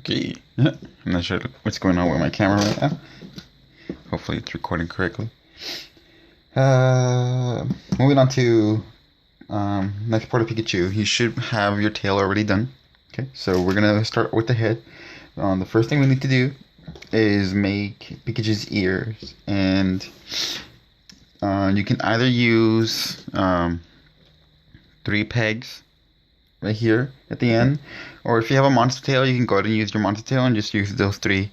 Okay. I'm not sure what's going on with my camera right now. Hopefully it's recording correctly. Moving on to next part of Pikachu. You should have your tail already done. Okay, so we're gonna start with the head. The first thing we need to do is make Pikachu's ears, and you can either use 3 pegs right here at the end, or if you have a monster tail, you can go ahead and use your monster tail and just use those 3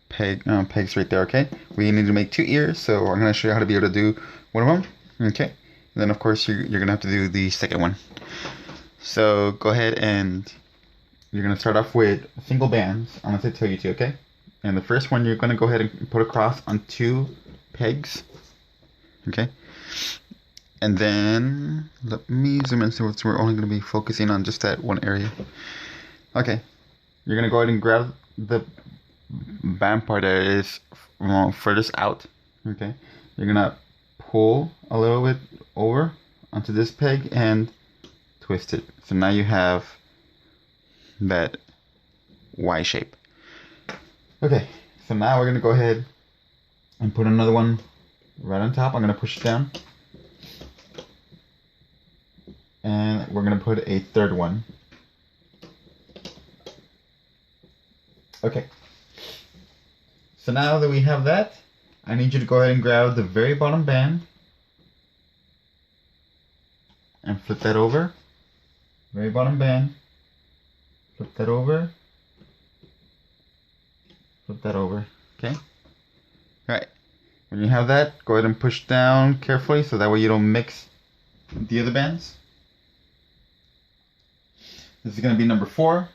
pegs right there. Okay, we need to make 2 ears, so I'm going to show you how to be able to do one of them. Okay, and then of course you're going to have to do the second one. So go ahead and you're going to start off with single bands unless I tell you to. Okay, and the first one you're going to go ahead and put across on 2 pegs. Okay, and then let me zoom in so we're only going to be focusing on just that one area. Okay, you're going to go ahead and grab the band part that is furthest out. Okay, you're going to pull a little bit over onto this peg and twist it. So now you have that Y shape. Okay, so now we're going to go ahead and put another one right on top. I'm going to push it down. And we're going to put a third one. Okay. So now that we have that, I need you to go ahead and grab the very bottom band and flip that over. Very bottom band. Flip that over. Flip that over. Okay? Alright. When you have that, go ahead and push down carefully so that way you don't mix the other bands. This is going to be number 4.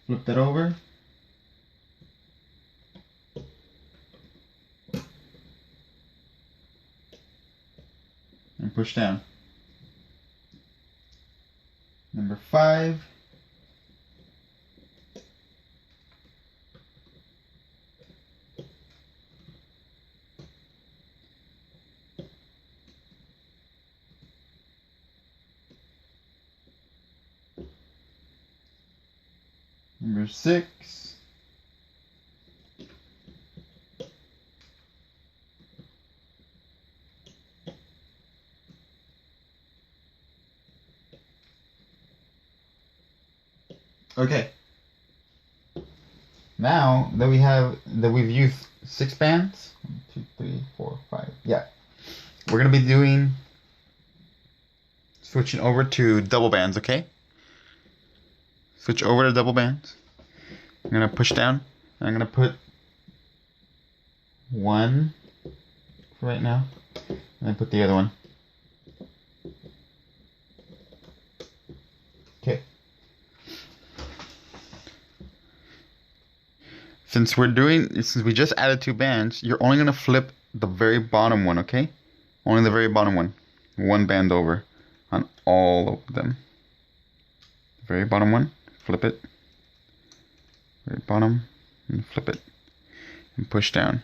Flip that over. And push down. Number 5. Number 6. Okay. Now that we've used 6 bands, 1, 2, 3, 4, 5. Yeah. We're gonna be doing switching over to double bands, okay? Switch over to double bands. I'm going to push down. I'm going to put 1 for right now. And then put the other one. Okay. Since we just added 2 bands, you're only going to flip the very bottom one, okay? Only the very bottom one. 1 band over on all of them. Very bottom one. Flip it, very bottom, and flip it, and push down.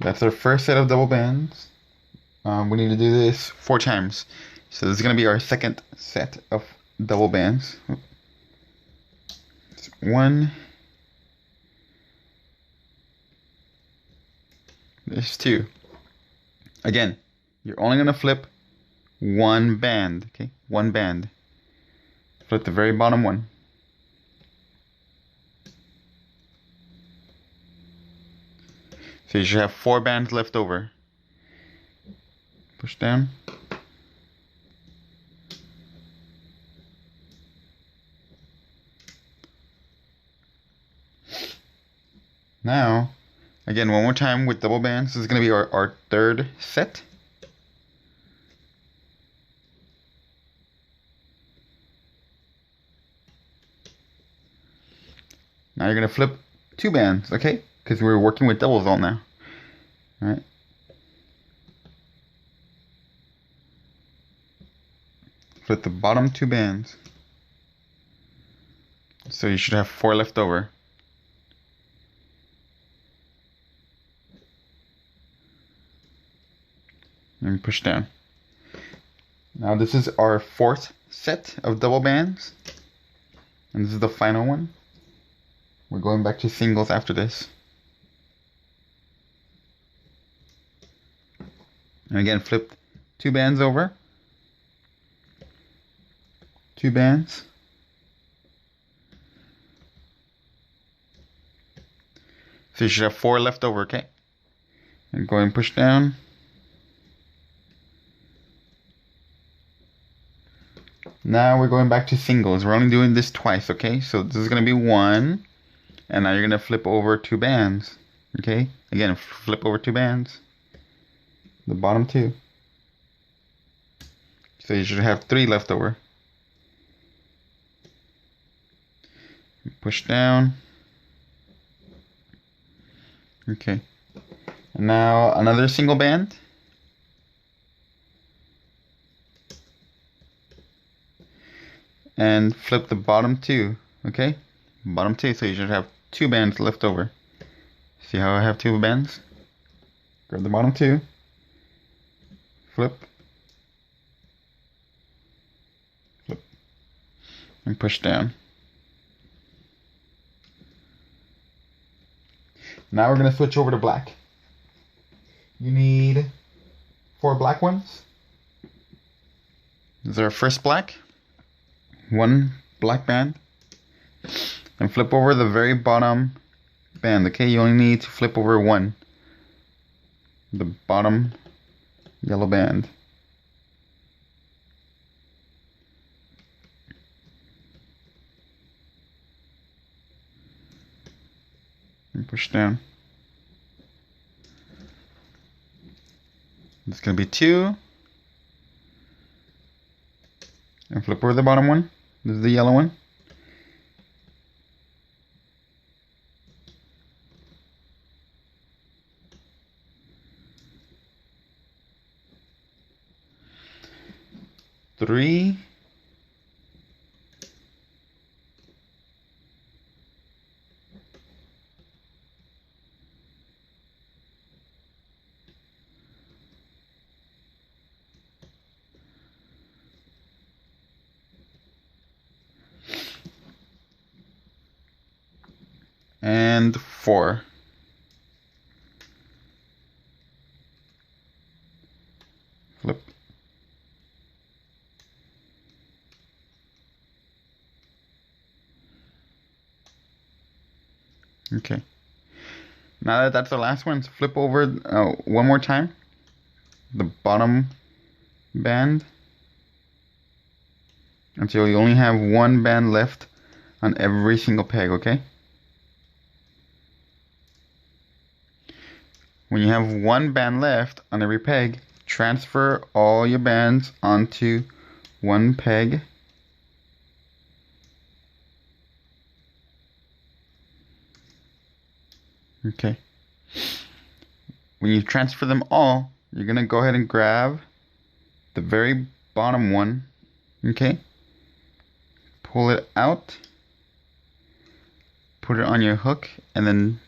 That's our first set of double bands. We need to do this 4 times. So this is going to be our second set of double bands. It's 1. There's 2. Again, you're only going to flip 1 band, okay? 1 band. Flip the very bottom one. So you should have 4 bands left over. Push down. Now, again, one more time with double bands. This is going to be our third set. Now you're going to flip 2 bands, okay? Because we're working with doubles all now. Alright. Flip the bottom 2 bands. So you should have 4 left over. And push down. Now this is our fourth set of double bands. And this is the final one. We're going back to singles after this. And again, flip 2 bands over. 2 bands. So you should have 4 left over, okay? And go and push down. Now we're going back to singles. We're only doing this twice, okay? So this is going to be 1. And now you're going to flip over 2 bands. Okay? Again, flip over 2 bands. The bottom 2. So you should have 3 left over. Push down. Okay. And now another single band. And flip the bottom 2. Okay? Bottom 2, so you should have 2 bands left over. See how I have 2 bands? Grab the bottom 2. Flip. Flip. And push down. Now we're going to switch over to black. You need 4 black ones. This is our first black. 1 black band. And flip over the very bottom band, okay? You only need to flip over 1. The bottom yellow band. And push down. It's going to be 2. And flip over the bottom one. This is the yellow one. Three. And 4. Flip. Okay. Now that that's the last one, flip over one more time. The bottom band. Until you only have 1 band left on every single peg, okay? When you have 1 band left on every peg, transfer all your bands onto 1 peg. Okay. When you transfer them all, you're going to go ahead and grab the very bottom one, okay? Pull it out, put it on your hook, and then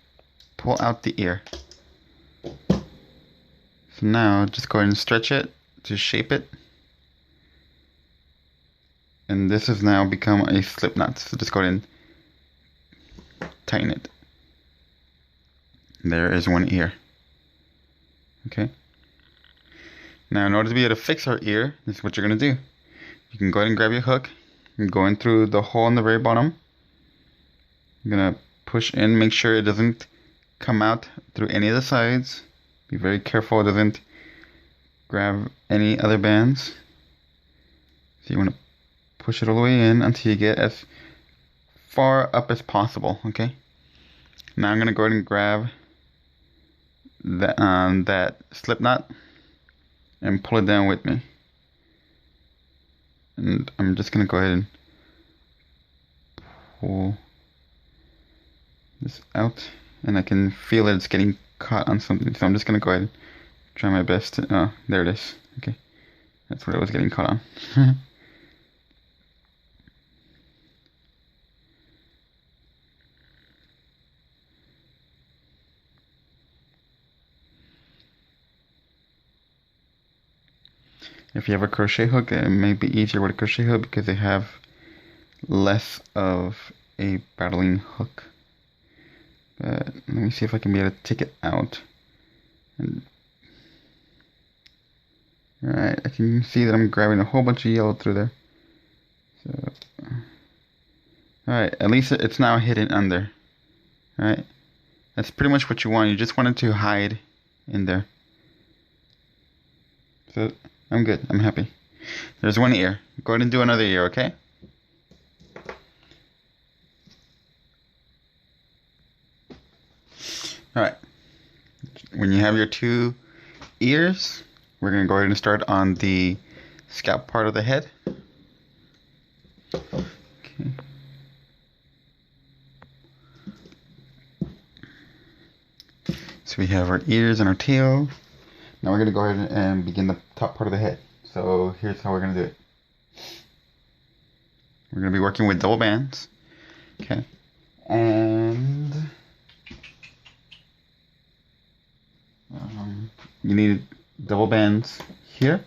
pull out the ear. So now just go ahead and stretch it to shape it. And this has now become a slip knot. So just go ahead and tighten it. There is 1 ear. Okay. Now in order to be able to fix our ear, this is what you're going to do. You can go ahead and grab your hook and go in through the hole in the very bottom. You're going to push in, make sure it doesn't come out through any of the sides. Be very careful it doesn't grab any other bands. So you want to push it all the way in until you get as far up as possible, okay? Now I'm going to go ahead and grab that slip knot and pull it down with me. And I'm just going to go ahead and pull this out, and I can feel that it's getting caught on something, so I'm just going to go ahead and try my best to, there it is. Okay, that's what it was getting caught on. If you have a crochet hook, it may be easier with a crochet hook because they have less of a battling hook. But let me see if I can be able to take it out. Alright, I can see that I'm grabbing a whole bunch of yellow through there. So, alright, at least it's now hidden under. Alright, that's pretty much what you want. You just want it to hide in there. So, I'm good. I'm happy. There's one ear. Go ahead and do another ear, okay? Alright. When you have your 2 ears, we're going to go ahead and start on the scalp part of the head. Okay. So we have our ears and our tail. Now we're going to go ahead and begin the top part of the head. So here's how we're going to do it. We're going to be working with double bands. Okay. And you need double bands here.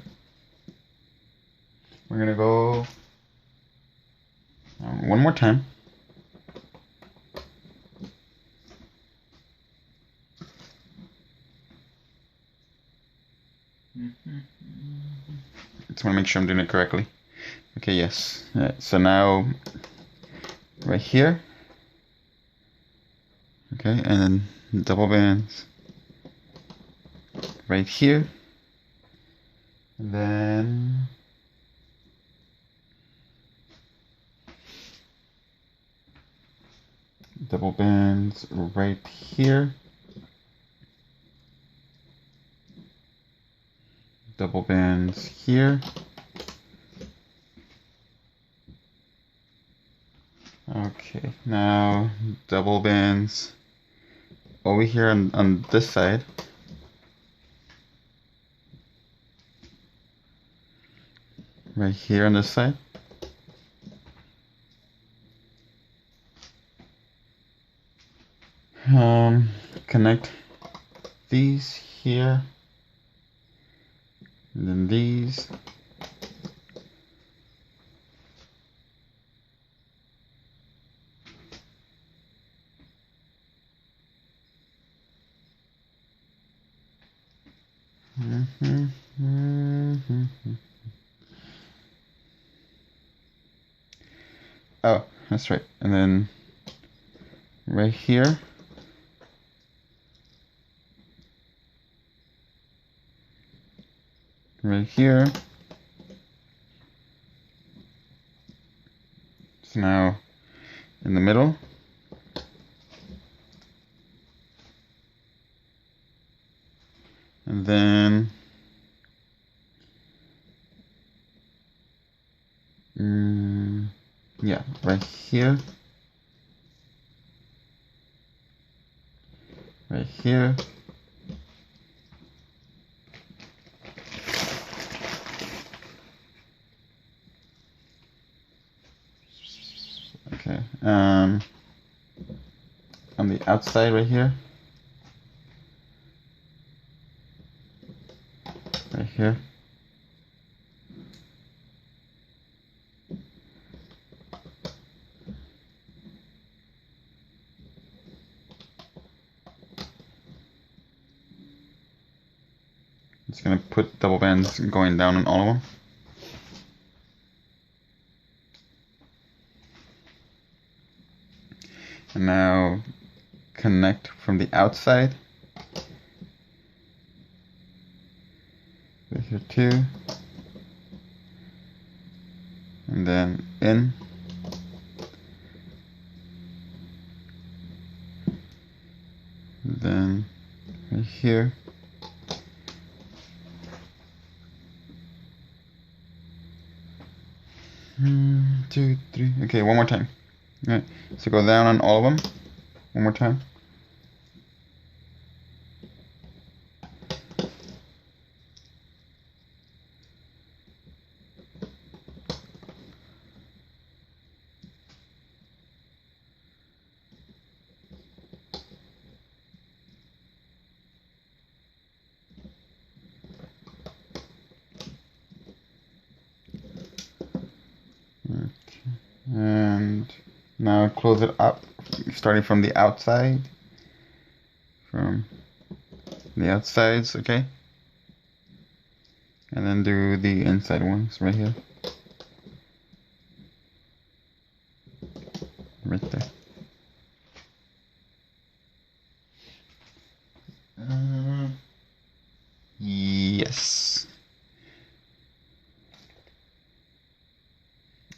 We're going to go one more time. Just want to make sure I'm doing it correctly. Okay, yes. Alright, so now right here. Okay, and then double bands right here. And then double bands right here. Double bands here. Okay, now double bands over here on this side. Right here on this side. Connect these here. And then these. Oh, that's right. And then right here. Right here. So now in the middle. And then yeah, right here. Right here. Okay. On the outside right here. Right here. Just gonna put double bands going down on all of them. And now connect from the outside. Right here too. And then in. And then right here. 2, 3. Okay, one more time. All right, so go down on all of them. One more time. Now close it up, starting from the outside. From the outsides, okay? And then do the inside ones right here. Right there. Yes.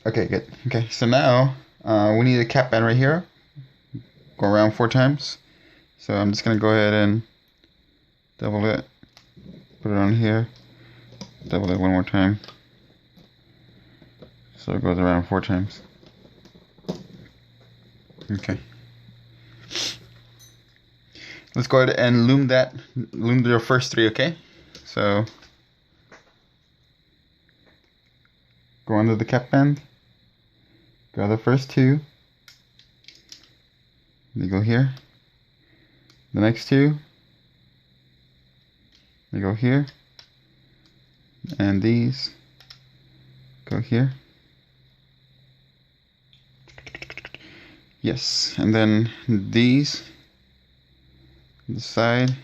Okay, good. Okay, so now we need a cap band right here. Go around 4 times. So I'm just gonna go ahead and double it, put it on here, double it one more time. So it goes around 4 times. Okay. Let's go ahead and loom your first 3, okay? So go under the cap band, grab the first 2, they go here. The next 2, they go here, and these go here. Yes, and then these, the side,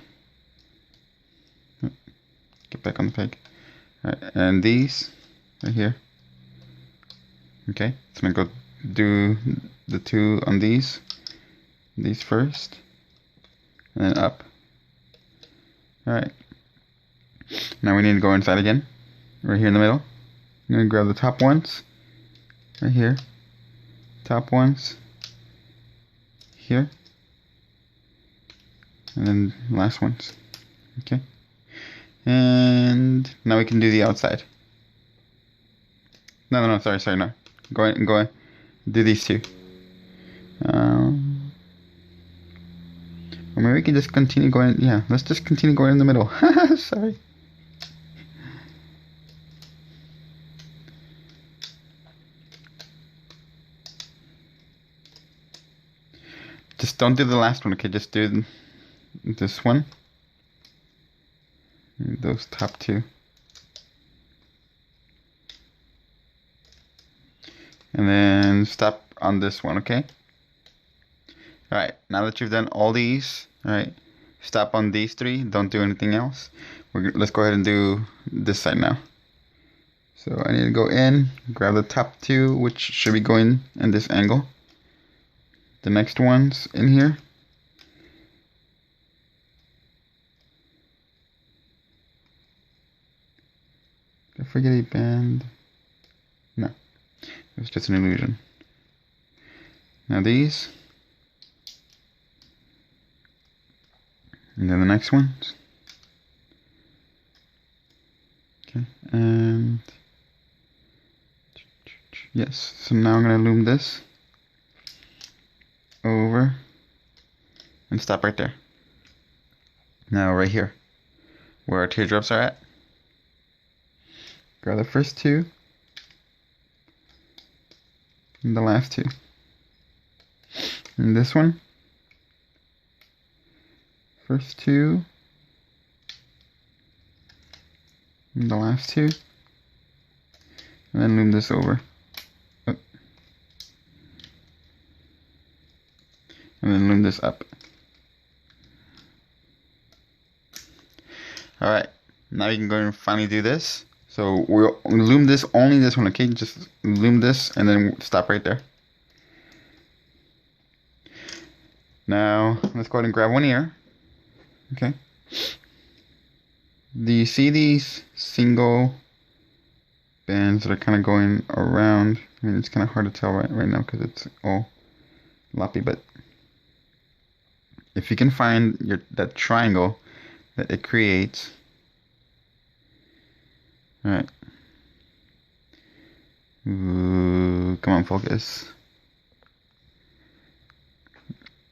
get back on the peg. Alright, and these right here. Okay, so I'm gonna go do the 2 on these first, and then up. Alright, now we need to go inside again, right here in the middle. I'm gonna grab the top ones, right here, top ones, here, and then last ones. Okay, and now we can do the outside. No, sorry, no. Go in, do these 2. Or maybe we can just continue going. Yeah, let's just continue going in the middle. Sorry. Just don't do the last one, okay? Just do this one. And those top 2. And then stop on this one, okay? Alright, now that you've done all these, alright, stop on these 3. Don't do anything else. Let's go ahead and do this side now. So I need to go in, grab the top 2, which should be going in this angle. The next one's in here. Did I forget a band? No, it was just an illusion. Now these. And then the next ones. Okay, and yes, so now I'm going to loom this over and stop right there. Now right here, where our teardrops are at, grab the first 2 and the last 2. And this one, first 2 and the last 2, and then loom this over. Oh. And then loom this up. Alright, now you can go and finally do this. So we'll loom this, only this one, okay? Just loom this and then stop right there. Now, let's go ahead and grab one ear. Okay. Do you see these single bands that are kind of going around? I mean, it's kind of hard to tell right now because it's all loppy, but if you can find that triangle that it creates. Alright. Come on, focus.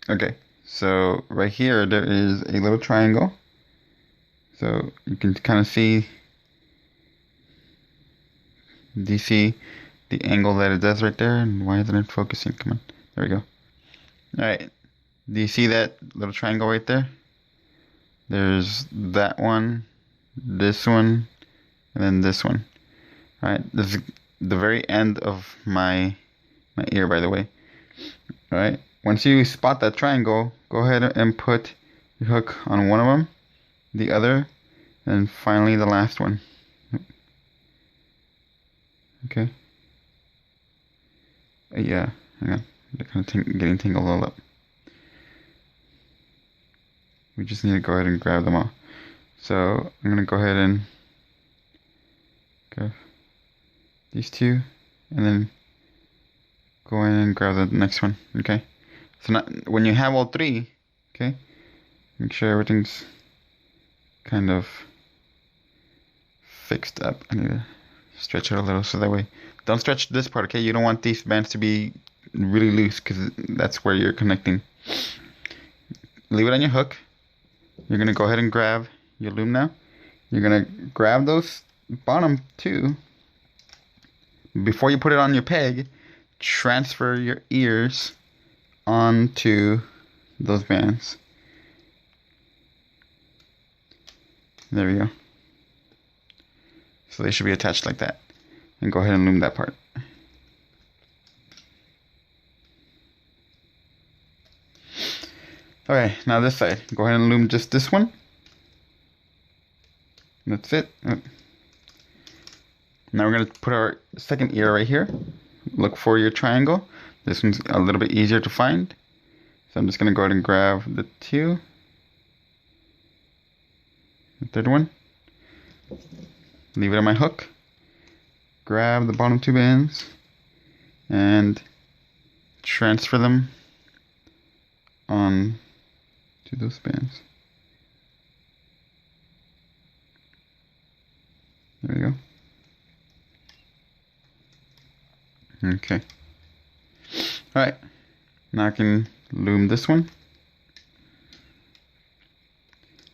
Okay, so right here there is a little triangle. So you can kind of see. Do you see the angle that it does right there? And why isn't it focusing? Come on. There we go. Alright. Do you see that little triangle right there? There's that one, this one, and then this one. Alright, this is the very end of my ear, by the way. Alright, once you spot that triangle, go ahead and put your hook on one of them, the other, and finally the last one. Okay. Yeah, hang on. They're kind of getting tangled all up. We just need to go ahead and grab them all. So I'm gonna go ahead and grab these two, and then go in and grab the next one. Okay. So now, when you have all three, okay, make sure everything's kind of fixed up. I need to stretch it a little so that way. Don't stretch this part, okay? You don't want these bands to be really loose because that's where you're connecting. Leave it on your hook. You're gonna go ahead and grab your loom now. You're gonna grab those bottom two. Before you put it on your peg, transfer your ears onto those bands. There we go. So they should be attached like that. And go ahead and loom that part. Okay, now this side. Go ahead and loom just this one. That's it. Now we're going to put our second ear right here. Look for your triangle. This one's a little bit easier to find. So I'm just going to go ahead and grab the two. The third one. Leave it on my hook. Grab the bottom two bands and transfer them on to those bands. There we go. Okay. Alright. Now I can loom this one.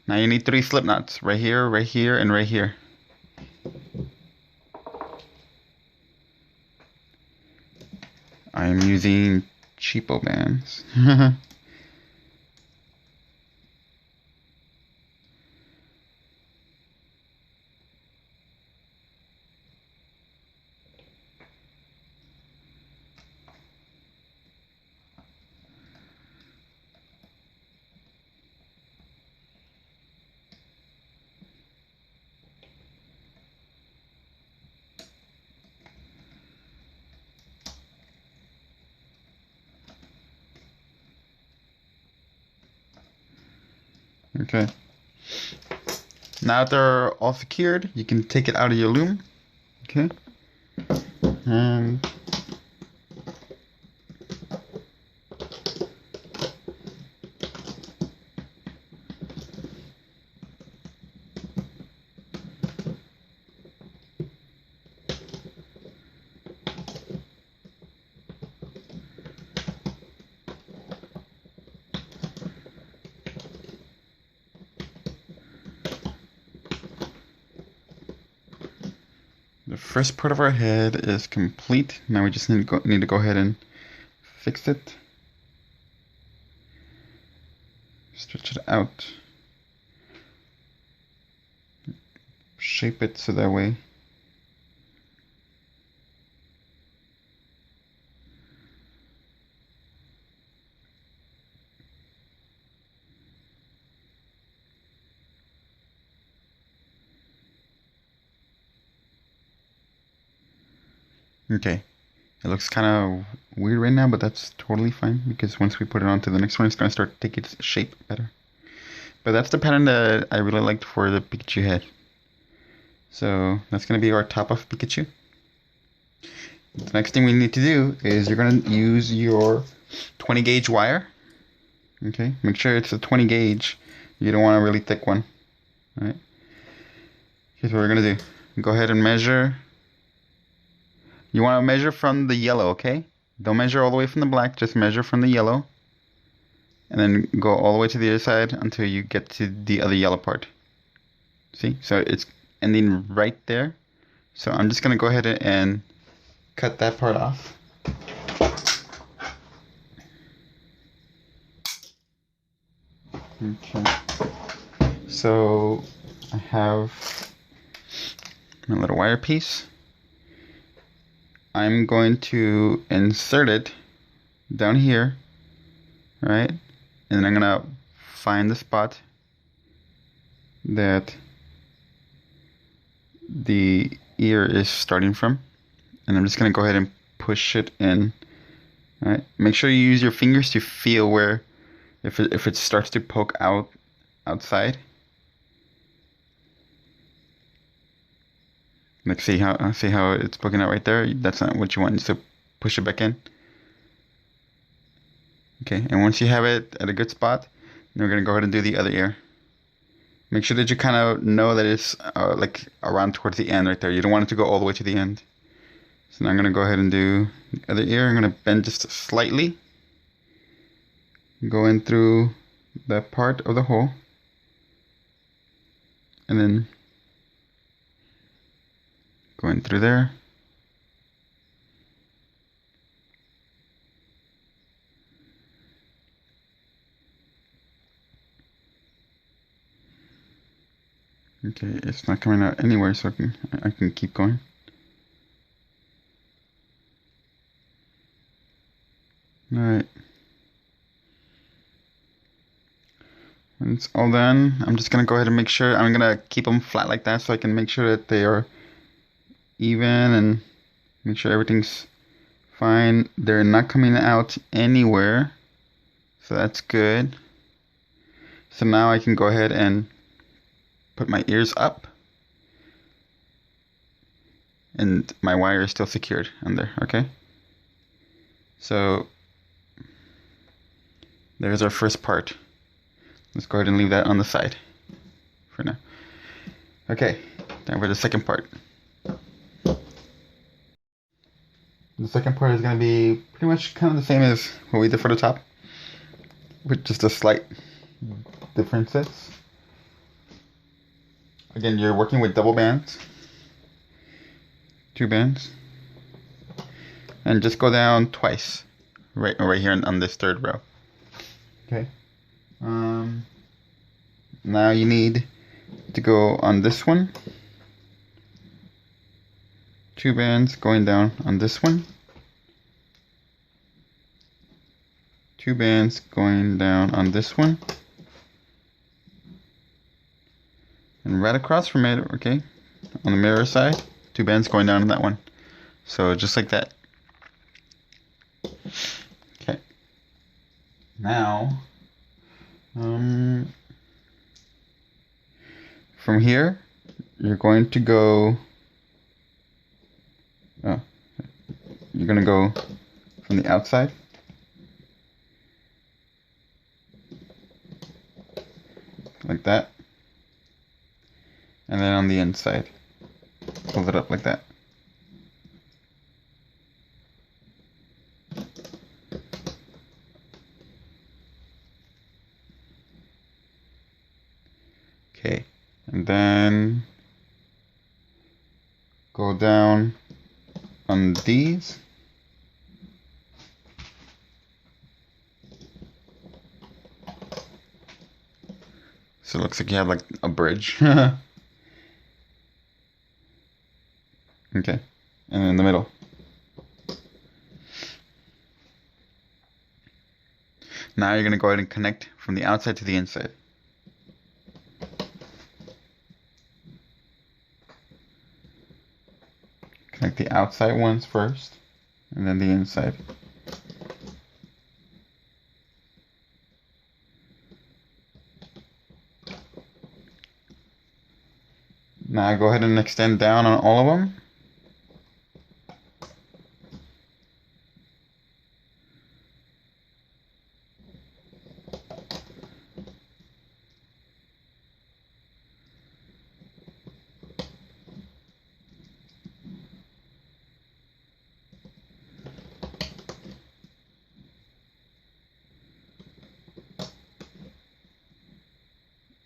Now you need 3 slip knots. Right here, and right here. I'm using cheapo bands. Okay. Now that they're all secured, you can take it out of your loom. Okay. And the first part of our head is complete. Now we just need to go ahead and fix it. Stretch it out. Shape it so that way. Okay, it looks kind of weird right now, but that's totally fine because once we put it onto the next one, it's going to start to take its shape better. But that's the pattern that I really liked for the Pikachu head. So that's going to be our top of Pikachu. The next thing we need to do is you're going to use your 20 gauge wire. Okay, make sure it's a 20 gauge. You don't want a really thick one. Alright, here's what we're going to do. Go ahead and measure. You want to measure from the yellow, okay? Don't measure all the way from the black, just measure from the yellow. And then go all the way to the other side until you get to the other yellow part. See? So it's ending right there. So I'm just going to go ahead and cut that part off. Okay. So I have my little wire piece. I'm going to insert it down here right? And then I'm gonna find the spot that the ear is starting from, and I'm just gonna go ahead and push it in. All right. Make sure you use your fingers to feel where, if it starts to poke outside. Like see how it's poking out right there? That's not what you want. So push it back in. Okay, and once you have it at a good spot, then we're gonna go ahead and do the other ear. Make sure that you kind of know that it's like around towards the end right there. You don't want it to go all the way to the end. So now I'm gonna go ahead and do the other ear. I'm gonna bend just slightly. Go in through that part of the hole. And then go in through there. Okay, it's not coming out anywhere, so I can keep going. Alright. When it's all done, I'm just gonna go ahead and make sure, I'm gonna keep them flat like that so I can make sure that they are even and make sure everything's fine. They're not coming out anywhere, so that's good. So now I can go ahead and put my ears up, and my wire is still secured under, okay? So there's our first part. Let's go ahead and leave that on the side for now. Okay, time for the second part. The second part is going to be pretty much kind of the same as what we did for the top, with just a slight differences. Again, you're working with double bands, 2 bands, and just go down twice, right here on this third row. Okay. Now you need to go on this one, 2 bands going down on this one, 2 bands going down on this one, and right across from it, okay, on the mirror side, 2 bands going down on that one. So just like that. Okay. Now, from here, you're going to go, you're going to go from the outside. Like that. And then on the inside, hold it up like that. Okay, and then go down on these. So it looks like you have like a bridge. Okay, and in the middle. Now you're going to go ahead and connect from the outside to the inside. Connect the outside ones first, and then the inside. Now go ahead and extend down on all of them.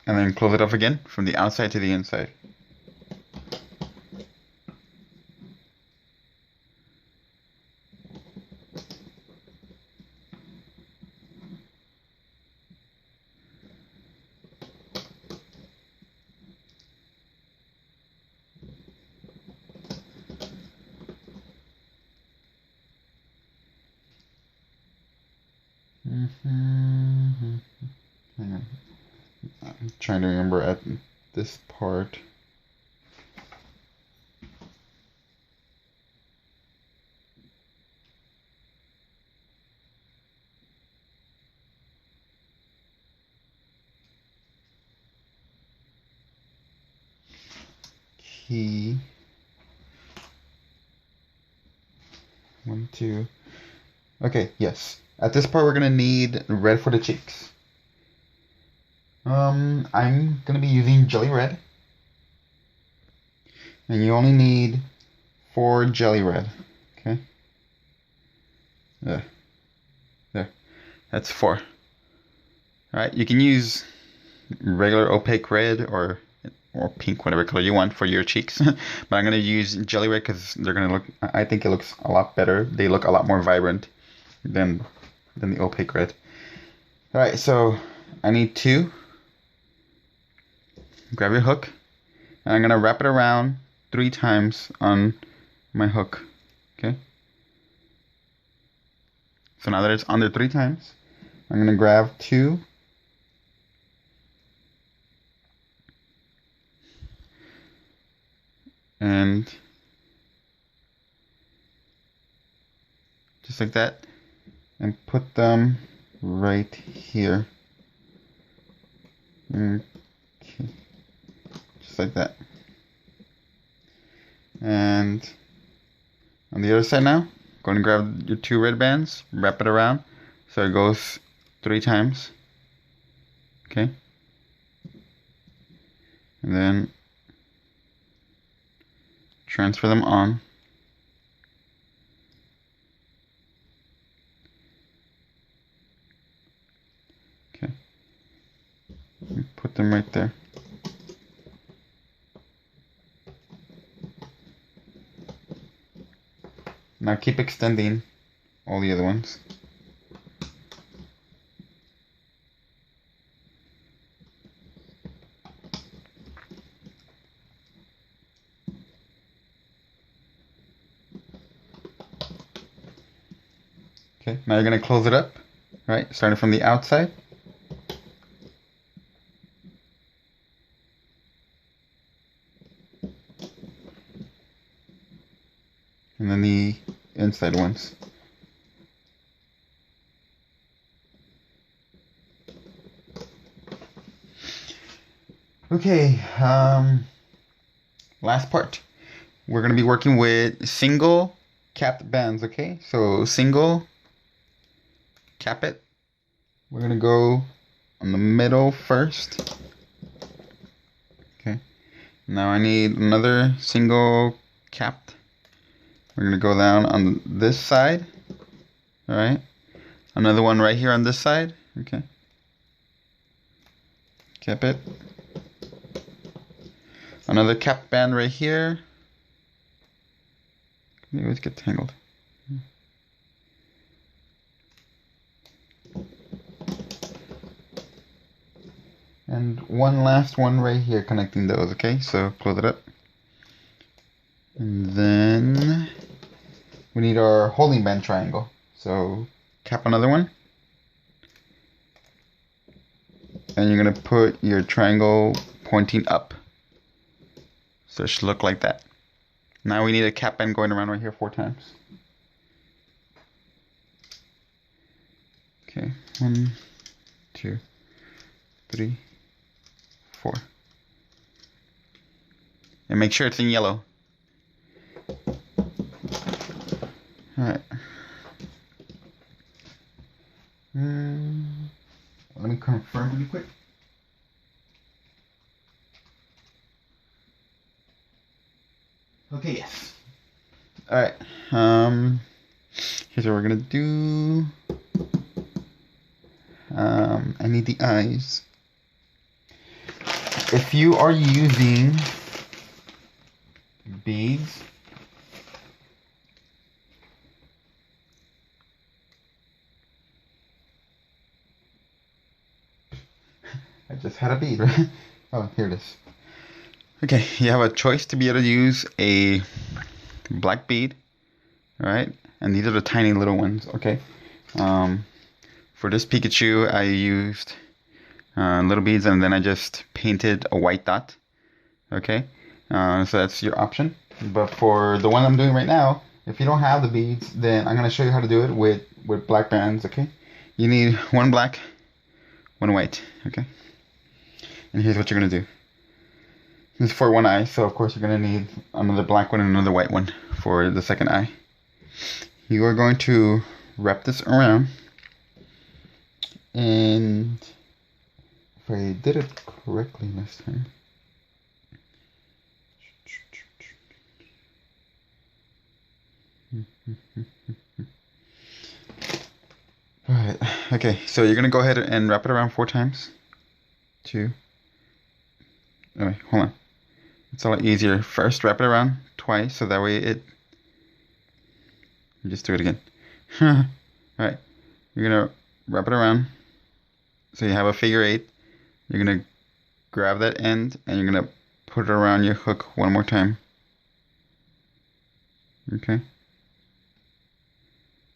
And then close it off again from the outside to the inside. trying to remember at this part. Key. 1, 2. Okay, yes. At this part, we're gonna need red for the cheeks. I'm gonna be using jelly red, and you only need 4 jelly red. Okay. There. That's 4. All right. You can use regular opaque red or pink, whatever color you want for your cheeks. But I'm gonna use jelly red because they're gonna look. I think it looks a lot better. They look a lot more vibrant than the opaque red. All right, so I need 2. Grab your hook, and I'm gonna wrap it around 3 times on my hook. Okay. So now that it's under 3 times, I'm gonna grab 2. And just like that, and put them right here. Okay. Just like that. And on the other side now, go and grab your 2 red bands, wrap it around so it goes 3 times. Okay. And then transfer them on. Okay. And put them right there. Now keep extending all the other ones. Okay, now you're going to close it up, right? Starting from the outside. And then the inside ones. Okay, last part. We're going to be working with single capped bands, okay? So single, cap it. We're going to go on the middle first. Okay. Now I need another single capped. We're going to go down on this side. All right. Another one right here on this side. Okay. Cap it. Another cap band right here. They always get tangled. And one last one right here connecting those, okay? So close it up. And then we need our holding band triangle. So cap another one. And you're gonna put your triangle pointing up. So it should look like that. Now we need a cap band going around right here 4 times. Okay, 1, 2, 3, 4. And make sure it's in yellow. Alright. Let me confirm really quick. Okay, yes. Alright. Here's what we're gonna do. I need the eyes. If you are using beads, I just had a bead, right? Oh, here it is. Okay, you have a choice to be able to use a black bead, right? And these are the tiny little ones, okay? For this Pikachu, I used little beads, and then I just painted a white dot. Okay, so that's your option. But for the one I'm doing right now, if you don't have the beads, then I'm gonna show you how to do it with black bands. Okay, you need one black, one white. Okay, and here's what you're gonna do. This is for one eye, so of course you're gonna need another black one and another white one for the second eye. You are going to wrap this around, and if I did it correctly last time. Alright, okay, so you're gonna go ahead and wrap it around 4 times. 2. Oh, wait, hold on. It's a lot easier. First, wrap it around twice, so that way it... Just do it again. Alright, you're gonna wrap it around, so you have a figure 8. You're gonna grab that end, and you're gonna put it around your hook one more time. Okay.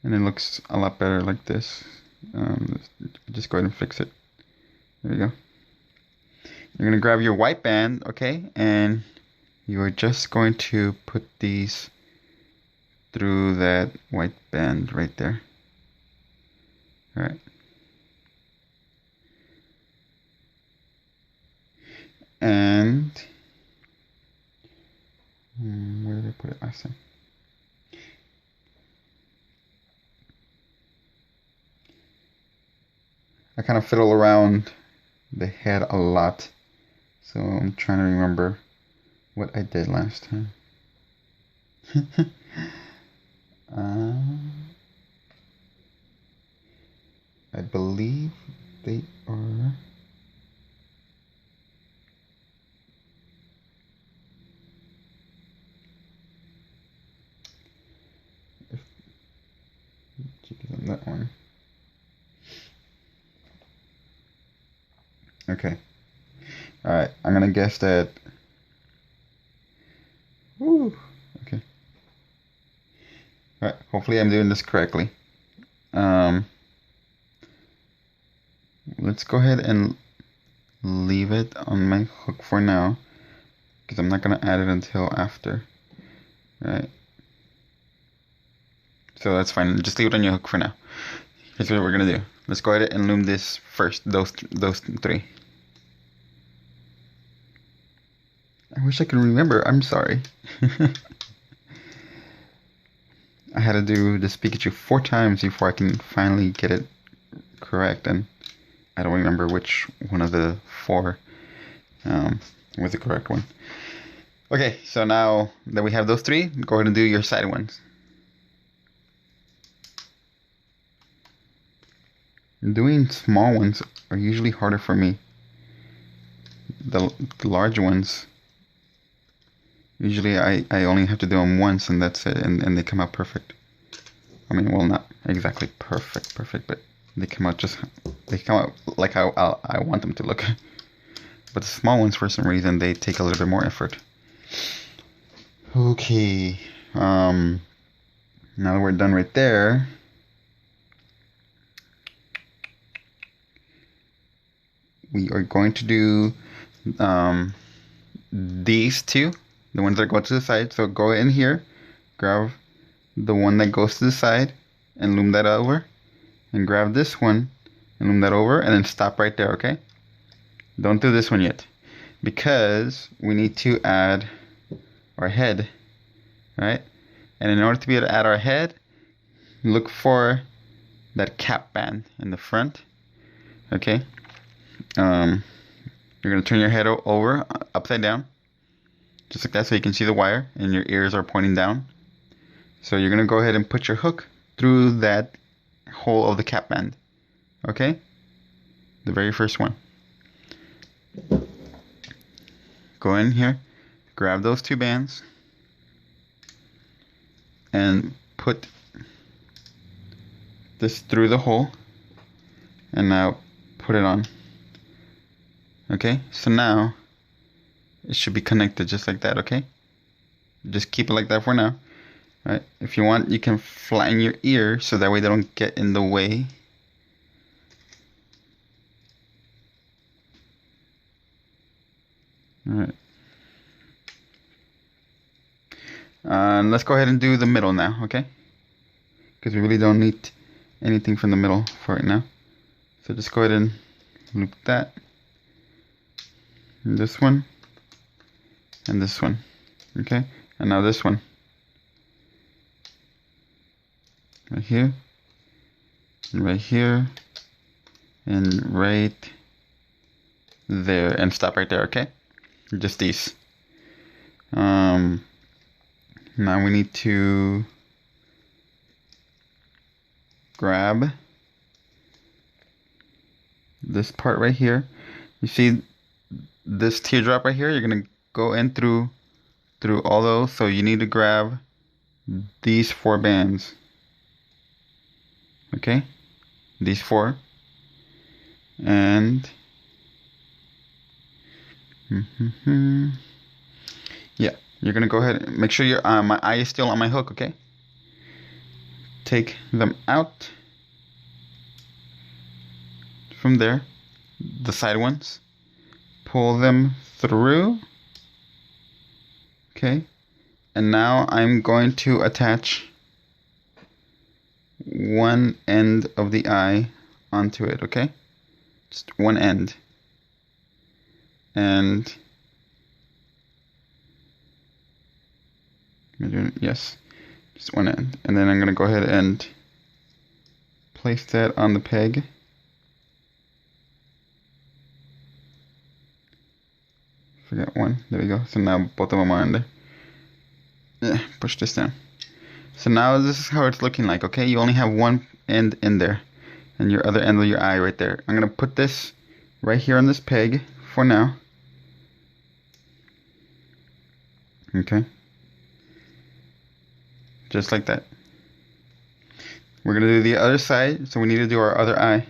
And it looks a lot better like this. Just go ahead and fix it. There you go. You're gonna grab your white band, okay, and you are just going to put these through that white band right there. Alright. And where did I put it last time? I kind of fiddle around the head a lot, so I'm trying to remember what I did last time. I believe they are... on that one. Okay. Alright, I'm gonna guess that... Woo! Okay. Alright, hopefully I'm doing this correctly. Let's go ahead and leave it on my hook for now, because I'm not gonna add it until after. Alright. So that's fine, just leave it on your hook for now. Here's what we're gonna do. Let's go ahead and loom this first, those 3. I wish I could remember, I'm sorry. I had to do this Pikachu 4 times before I can finally get it correct, and I don't remember which one of the 4 was the correct one. Okay, so now that we have those 3, go ahead and do your side ones. Doing small ones are usually harder for me. The large ones, usually I only have to do them once and that's it, and they come out perfect. I mean, well, not exactly perfect, but they come out like how I want them to look. But the small ones, for some reason, they take a little bit more effort. Okay, now that we're done right there, we are going to do these 2, the ones that go to the side. So go in here, grab the one that goes to the side and loom that over, and grab this one and loom that over, and then stop right there, okay? Don't do this one yet, because we need to add our head, right? And in order to be able to add our head, look for that cap band in the front, okay? You're going to turn your head over upside down, just like that, so you can see the wire and your ears are pointing down. So you're going to go ahead and put your hook through that hole of the cap band, okay? The very first one. Go in here, grab those 2 bands, and put this through the hole, and now put it on. Okay, so now it should be connected just like that, okay? Just keep it like that for now. Right? If you want, you can flatten your ear so that way they don't get in the way. Alright. Let's go ahead and do the middle now, okay? Because we really don't need anything from the middle for it now. So just go ahead and loop that. And this one. And this one. Okay? And now this one. Right here. And right here. And right there. And stop right there, okay? Just these. Now we need to grab this part right here. You see this teardrop right here? You're gonna go in through all those. So you need to grab these 4 bands. Okay? These 4. And yeah, you're gonna go ahead and make sure your my eye is still on my hook, okay? Take them out from there, the side ones, pull them through, okay? And now I'm going to attach one end of the eye onto it, okay? Just one end. And yes, just one end. And then I'm going to go ahead and place that on the peg. Forgot one. There we go. So now both of them are in there. Yeah, push this down. So now this is how it's looking like, okay? You only have one end in there. And your other end of your eye right there. I'm going to put this right here on this peg for now. Okay? Just like that. We're going to do the other side, so we need to do our other eye.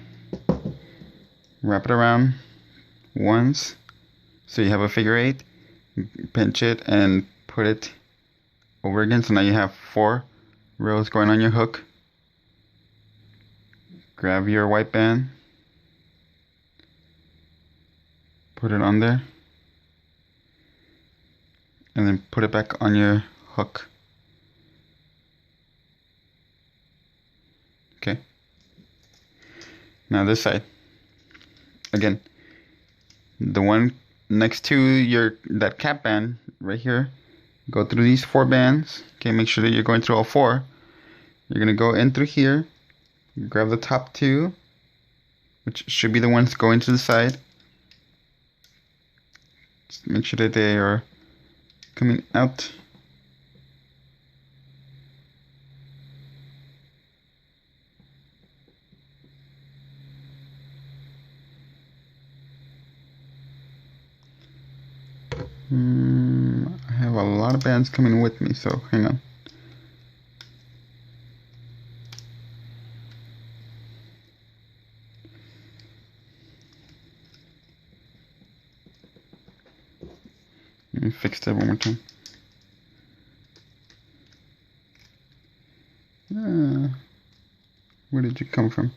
Wrap it around once, so you have a figure 8. Pinch it and put it over again, so now you have 4 rows going on your hook. Grab your white band. Put it on there. And then put it back on your hook. Okay. Now this side. Again, the one next to that cap band right here, go through these 4 bands. Okay, make sure that you're going through all 4. You're gonna go in through here, grab the top 2, which should be the ones going to the side. Just make sure that they are coming out. I have a lot of bands coming with me, so hang on. Let me fix that one more time. Where did you come from?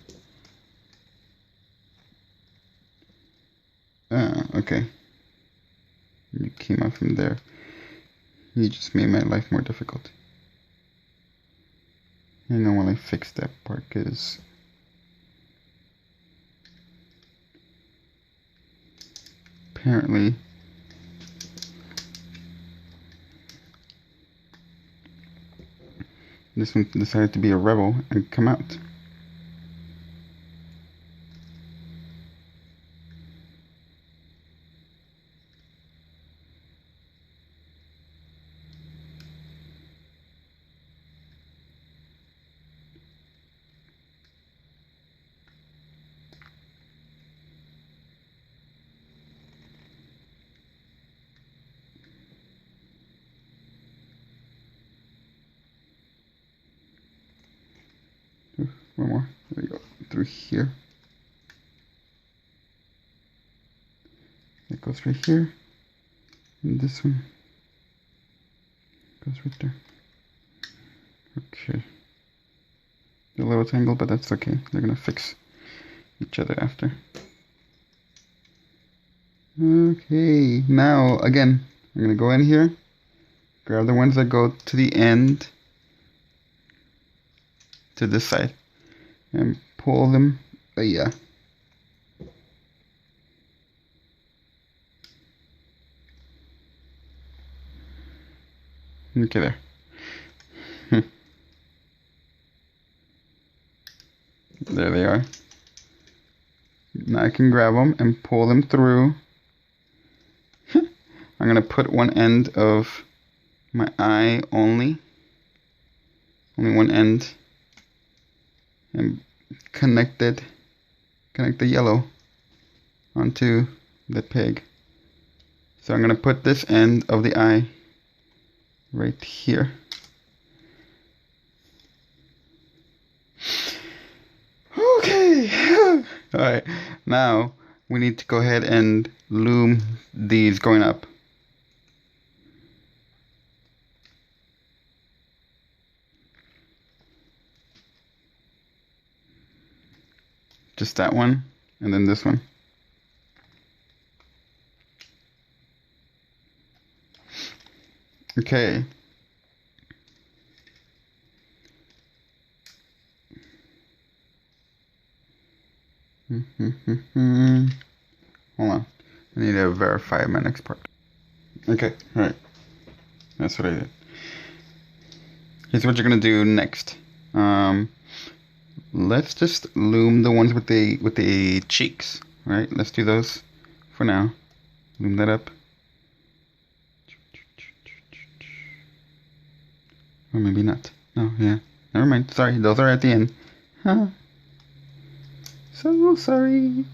Okay. You came out from there. You just made my life more difficult. Hang on while I fix that part, because apparently this one decided to be a rebel and come out. One more. There we go. Through here. It goes right here. And this one goes right there. Okay. A little tangled, but that's okay. They're gonna fix each other after. Okay, now again, I'm gonna go in here, grab the ones that go to the end, to this side, and pull them. Oh yeah. Okay, there. There they are. Now I can grab them and pull them through. I'm going to put one end of my eye only one end, and connect the yellow onto the pig. So I'm going to put this end of the eye right here. Okay. Alright, now we need to go ahead and loom these going up. Just that one, and then this one. Okay. Hold on. I need to verify my next part. Okay, alright. That's what I did. Here's what you're gonna do next. Let's just loom the ones with the cheeks. Right? Let's do those for now. Loom that up. Or maybe not. Oh yeah. Never mind. Sorry, those are at the end. Huh. So sorry.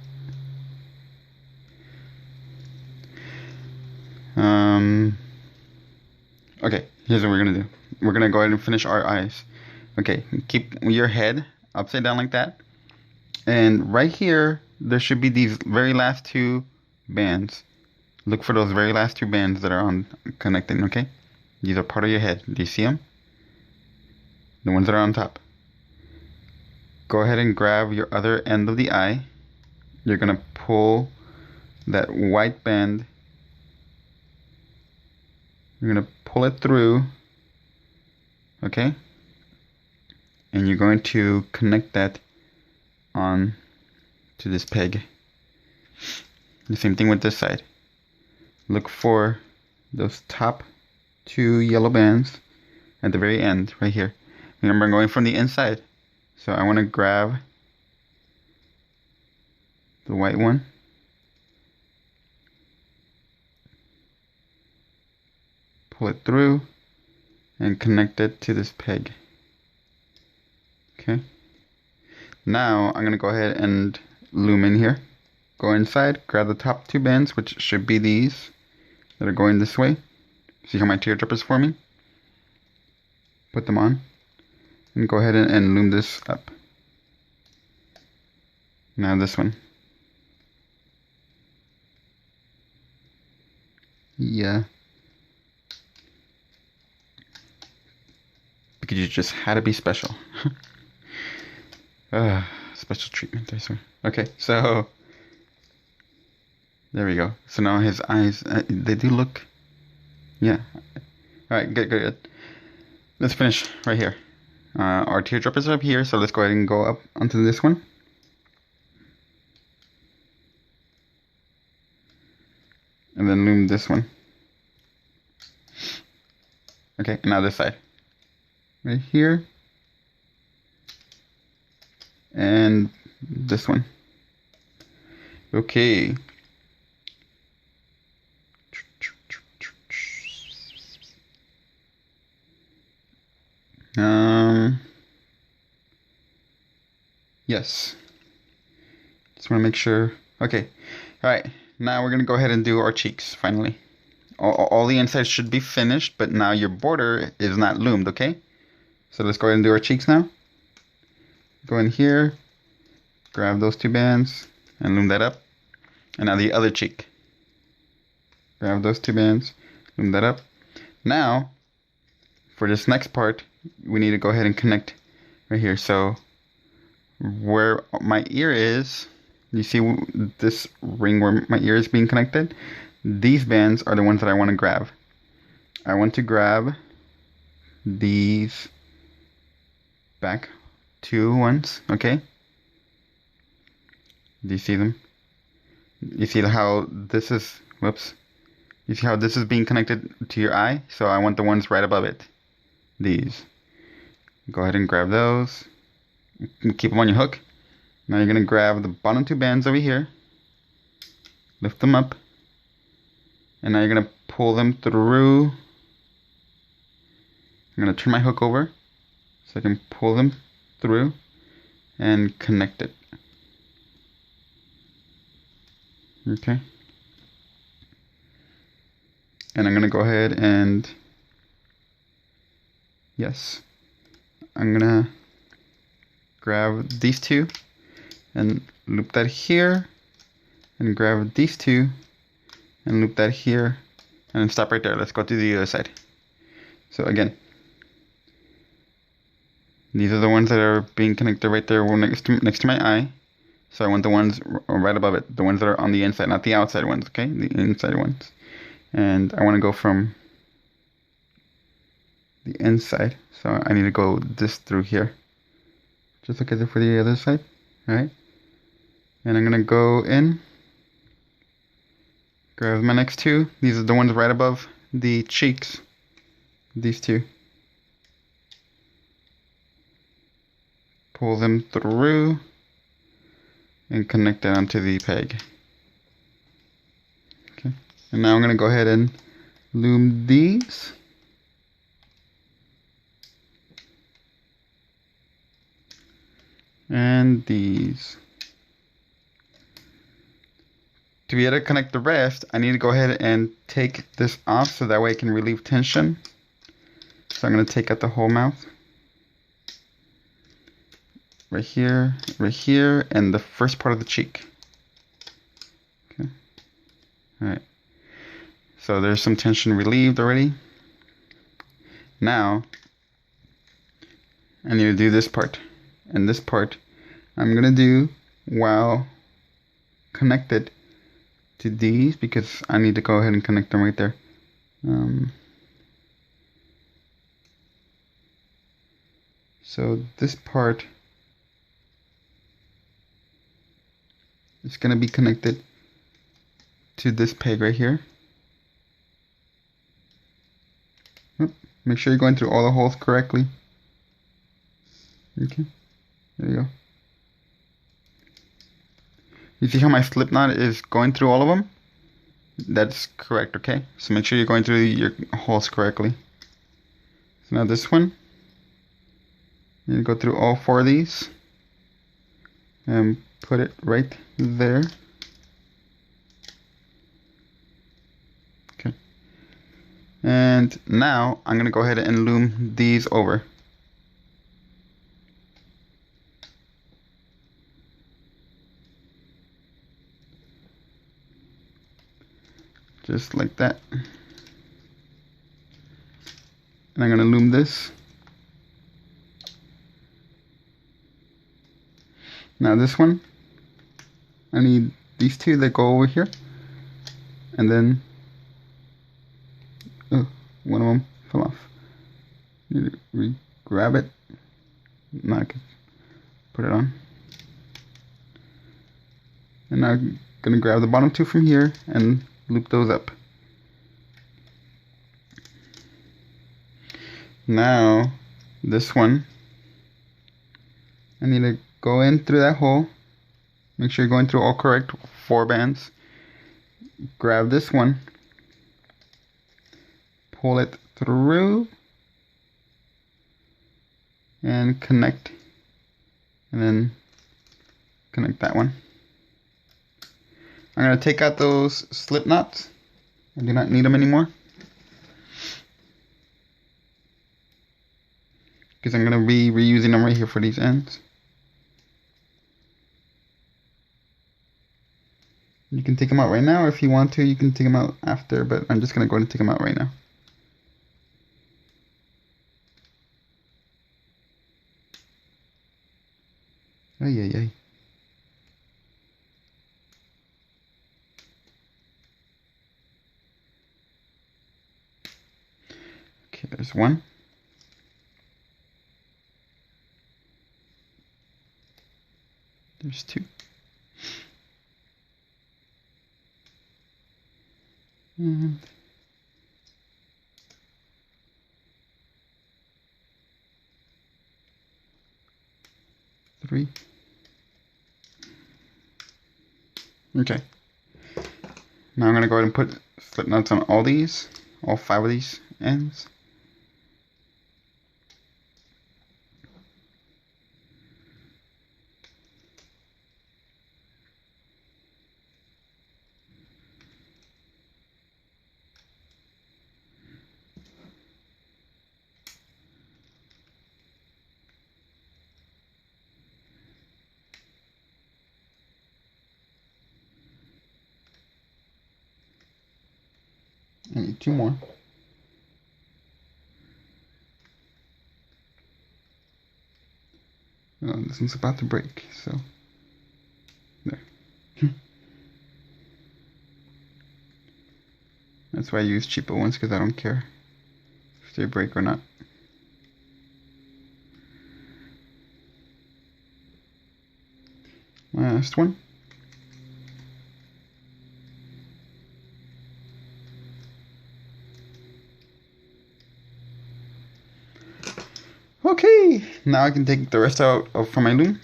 Okay, here's what we're gonna do. We're gonna go ahead and finish our eyes. Okay, keep your head upside down like that. And right here, there should be these very last two bands. Look for those very last two bands that are on connecting, okay? These are part of your head. Do you see them? The ones that are on top. Go ahead and grab your other end of the eye. You're gonna pull that white band. You're gonna pull it through, okay? And you're going to connect that on to this peg. The same thing with this side. Look for those top two yellow bands at the very end, right here. Remember, I'm going from the inside. So I want to grab the white one. Pull it through and connect it to this peg. Okay. Now I'm going to go ahead and loom in here. Go inside, grab the top two bands, which should be these that are going this way. See how my teardrop is forming? Put them on. And go ahead and loom this up. Now this one. Yeah. Pikachu just had to be special. Special treatment, I swear. Okay, so there we go. So now his eyes, they do look, yeah. Alright, good. Let's finish right here. Our teardrop is up here, so let's go ahead and go up onto this one. And then loom this one. Okay, now this side. Right here. And this one. Okay. Yes. Just want to make sure. Okay. Alright. Now we're going to go ahead and do our cheeks, finally. All the insides should be finished, but now your border is not loomed, okay? So let's go ahead and do our cheeks now. Go in here. Grab those two bands and loom that up. And now the other cheek. Grab those two bands. Loom that up. Now, for this next part, we need to go ahead and connect right here. So where my ear is, You see this ring where my ear is being connected? These bands are the ones that I want to grab. I want to grab these back two ones, okay? Do you see them? You see how this is, whoops. You see how this is being connected to your eye? So I want the ones right above it. These. Go ahead and grab those. Keep them on your hook. Now you're going to grab the bottom two bands over here. Lift them up. And now you're going to pull them through. I'm going to turn my hook over so I can pull them through and connect it. Okay. And I'm going to go ahead and, yes, I'm going to grab these two and loop that here, and grab these two and loop that here, and then stop right there. Let's go to the other side. So again, these are the ones that are being connected right there next to my eye. So I want the ones right above it, the ones that are on the inside, not the outside ones, okay? The inside ones. And I want to go from the inside. So I need to go this through here. Just like I did for the other side, alright? And I'm going to go in, grab my next two. These are the ones right above the cheeks. These two. Pull them through and connect it onto the peg. Okay. And now I'm going to go ahead and loom these. And these. To be able to connect the rest, I need to go ahead and take this off so that way I can relieve tension. So I'm going to take out the whole mouth. Right here, and the first part of the cheek. Okay. Alright. So there's some tension relieved already. Now, I need to do this part. And this part, I'm going to do while connected to these, because I need to go ahead and connect them right there. So this part is going to be connected to this peg right here. Make sure you're going through all the holes correctly. Okay, there you go. You see how my slip knot is going through all of them? That's correct, okay? So make sure you're going through your holes correctly. So now this one, you go through all four of these and put it right there. Okay. And now I'm going to go ahead and loom these over. Just like that. And I'm going to loom this. Now this one, I need these two that go over here. And then, oh, one of them fell off. Need to re-grab it. Now I can put it on. And now I'm going to grab the bottom two from here and loop those up. Now, this one, I need to go in through that hole. Make sure you're going through all correct 4 bands. Grab this one. Pull it through. And connect. And then connect that one. I'm going to take out those slip knots. I do not need them anymore, because I'm going to be reusing them right here for these ends. You can take them out right now, or if you want to, you can take them out after, but I'm just going to go ahead and take them out right now. Ay, ay, ay. Okay, there's one. There's two. And three. Okay. Now I'm gonna go ahead and put slip knots on all these, all 5 of these ends. I need 2 more. Oh, this one's about to break, so there. That's why I use cheaper ones, because I don't care if they break or not. Last one. Okay, now I can take the rest out from my loom.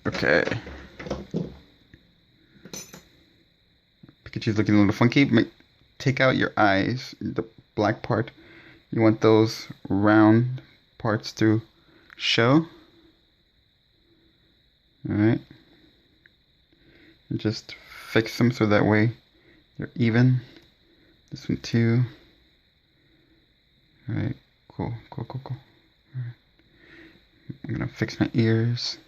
Okay. Pikachu's looking a little funky. Take out your eyes, the black part. You want those round parts to show. Alright. And just fix them so that way they're even. This one too. Alright, cool. Alright. I'm gonna fix my ears.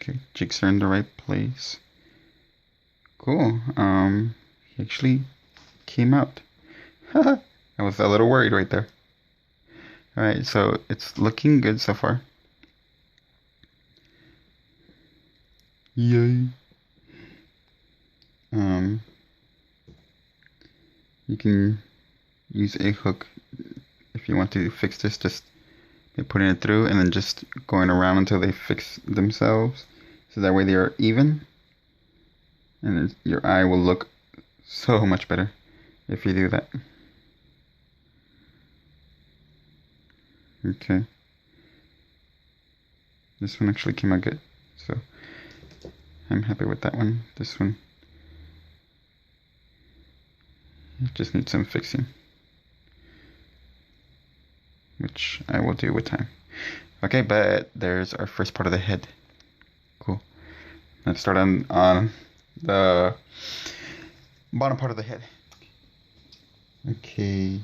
Okay, jigs are in the right place. Cool. He actually came out. I was a little worried right there. Alright, so it's looking good so far. Yay. You can use a hook if you want to fix this, just by putting it through and then just going around until they fix themselves. So that way they are even. And your eye will look so much better if you do that. Okay. This one actually came out good, so I'm happy with that one. This one just needs some fixing, which I will do with time. Okay, but there's our first part of the head. Cool. Let's start on the bottom part of the head. Okay.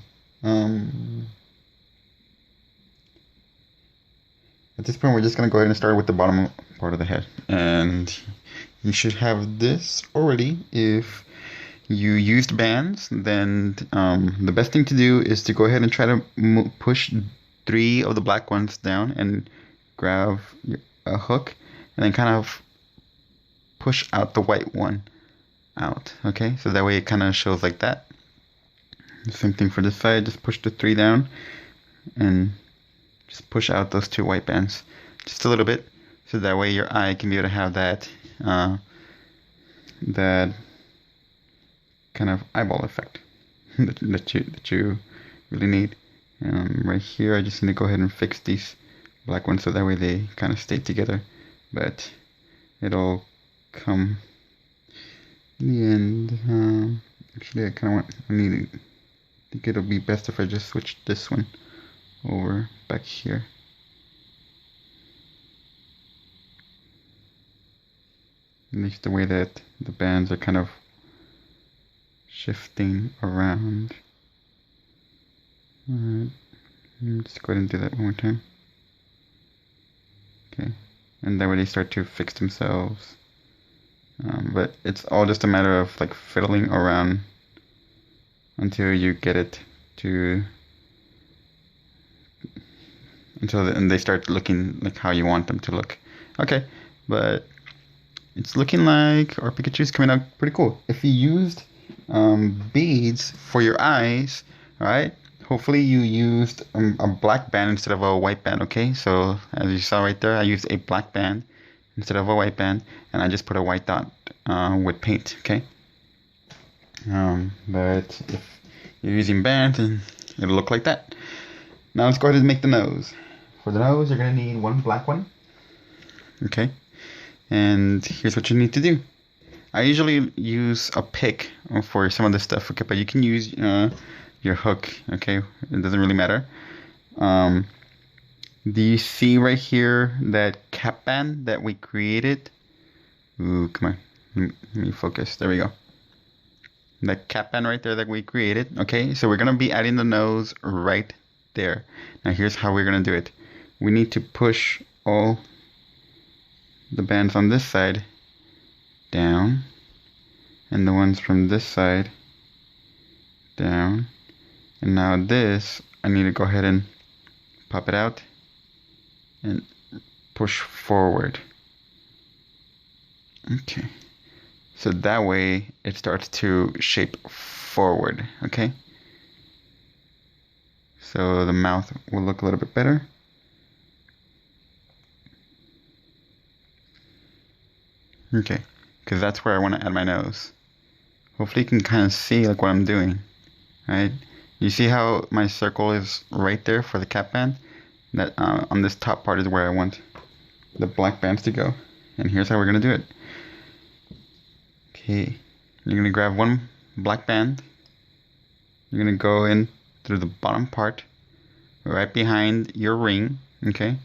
At this point, we're just going to go ahead and start with the bottom part of the head. And you should have this already. If you used bands, then the best thing to do is to go ahead and try to push 3 of the black ones down and grab a hook. And then kind of push out the white one out. Okay, so that way it kind of shows like that. Same thing for this side. Just push the 3 down and just push out those 2 white bands just a little bit, so that way your eye can be able to have that that kind of eyeball effect that you really need. Right here, I just need to go ahead and fix these black ones so that way they kind of stay together, but it'll come in the end. Actually, I think it'll be best if I just switch this one over back here. At least the way that the bands are kind of shifting around. Alright, just go ahead and do that one more time. Okay, and that way they start to fix themselves. But it's all just a matter of like fiddling around until you get it to and they start looking like how you want them to look. Okay, but it's looking like our Pikachu is coming out pretty cool. If you used beads for your eyes, alright, hopefully you used a black band instead of a white band, okay? So as you saw right there, I used a black band instead of a white band, and I just put a white dot with paint, okay? But if you're using bands, then it'll look like that. Now let's go ahead and make the nose. For the nose, you're going to need one black one, okay? And here's what you need to do. I usually use a pick for some of this stuff, okay? But you can use your hook, okay? It doesn't really matter. Do you see right here that cap band that we created? Ooh, come on. Let me focus. There we go. That cap band right there that we created, okay? So we're going to be adding the nose right there. Now here's how we're going to do it. We need to push all the bands on this side down, and the ones from this side down. And now this, I need to go ahead and pop it out and push forward. Okay, so that way it starts to shape forward, okay? So the mouth will look a little bit better. Okay, because that's where I want to add my nose. Hopefully you can kind of see like what I'm doing, right? You see how my circle is right there for the cap band? That on this top part is where I want the black bands to go. And here's how we're going to do it. Okay, you're going to grab one black band. You're going to go in through the bottom part, right behind your ring, okay?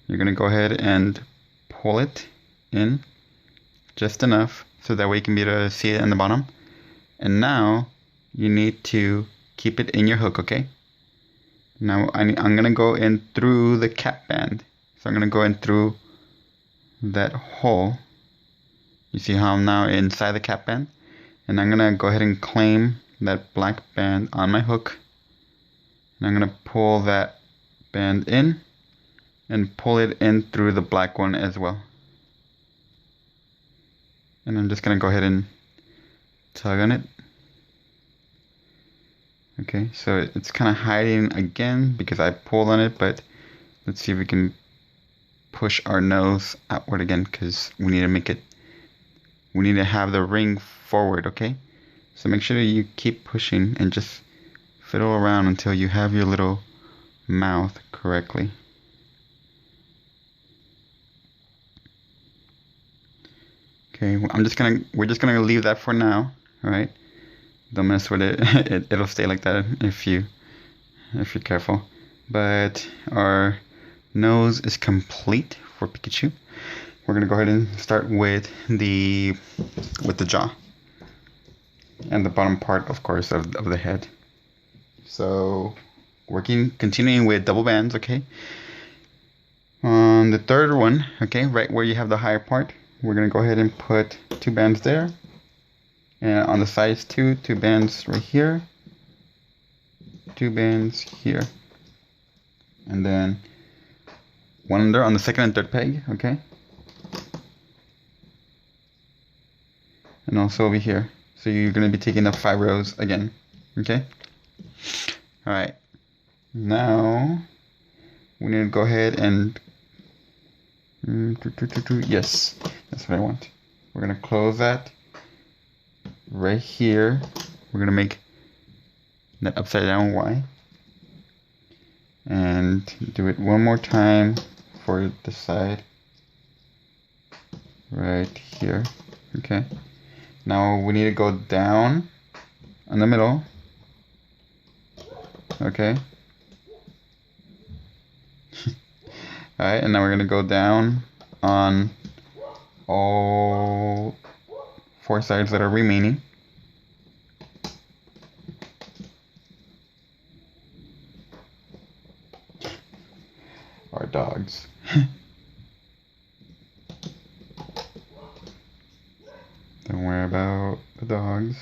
You're going to go ahead and pull it in just enough so that way you can be able to see it in the bottom. And now you need to keep it in your hook, okay? Now I'm going to go in through the cap band. So I'm going to go in through that hole. You see how I'm now inside the cap band? And I'm going to go ahead and claim that black band on my hook. And I'm going to pull that band in and pull it in through the black one as well. And I'm just going to go ahead and tug on it. Okay, so it's kind of hiding again because I pulled on it, but let's see if we can push our nose outward again because we need to make it, we need to have the ring forward, okay? So make sure that you keep pushing and just fiddle around until you have your little mouth correctly. Okay, we're just gonna leave that for now, alright? Don't mess with it. It'll stay like that if you're careful. But our nose is complete for Pikachu. We're gonna go ahead and start with the jaw and the bottom part, of course, of the head. So continuing with double bands, okay. On the third one, okay, right where you have the higher part, we're gonna go ahead and put 2 bands there. And on the sides too, 2 bands right here, 2 bands here, and then one under on the second and third peg, okay, and also over here. So you're going to be taking up 5 rows again, okay. All right, now we need to go ahead and yes, that's what I want. We're going to close that right here. We're gonna make that upside down Y and do it one more time for the side right here. Okay, now we need to go down in the middle. Okay. Alright, and now we're gonna go down on all 4 sides that are remaining. dogs.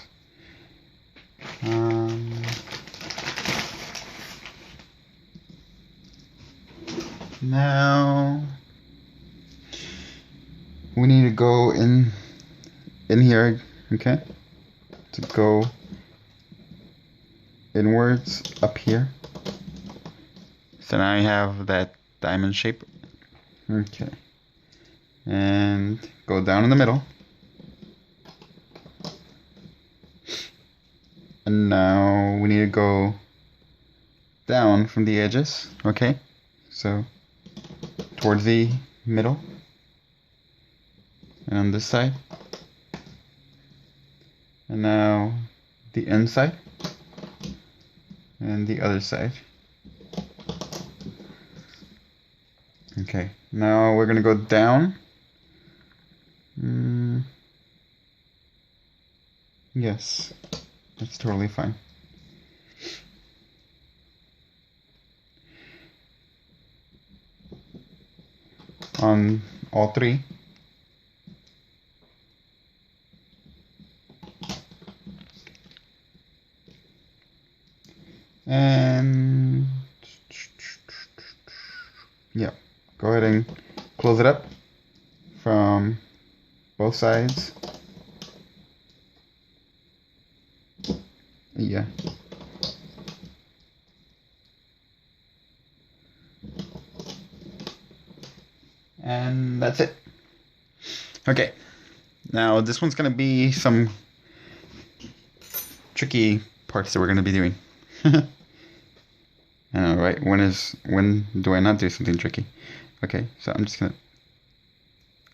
Now we need to go in here, okay? To go inwards up here. So now you have that diamond shape. Okay. And go down in the middle. And now we need to go down from the edges, okay? So towards the middle. And on this side. And now the inside. And the other side. Okay, now we're gonna go down. Yes, that's totally fine. On all three. And yeah, go ahead and close it up from both sides. Yeah. And that's it. Okay. Now this one's gonna be some tricky parts that we're gonna be doing. I know, right? When do I not do something tricky? Okay, so I'm just gonna.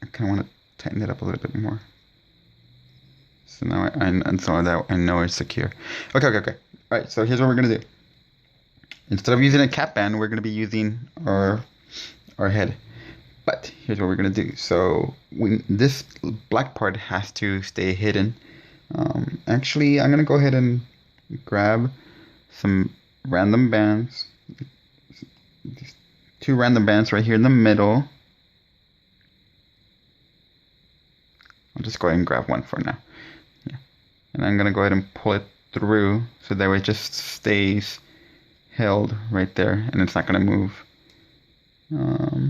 I kind of want to tighten it up a little bit more. So now so that I know it's secure. Okay. All right. So here's what we're gonna do. Instead of using a cap band, we're gonna be using our head. But here's what we're gonna do. So this black part has to stay hidden. Actually, I'm gonna go ahead and grab some random bands. These 2 random bands right here in the middle. I'll just go ahead and grab one for now. Yeah. And I'm gonna go ahead and pull it through so that way it just stays held right there and it's not gonna move. Let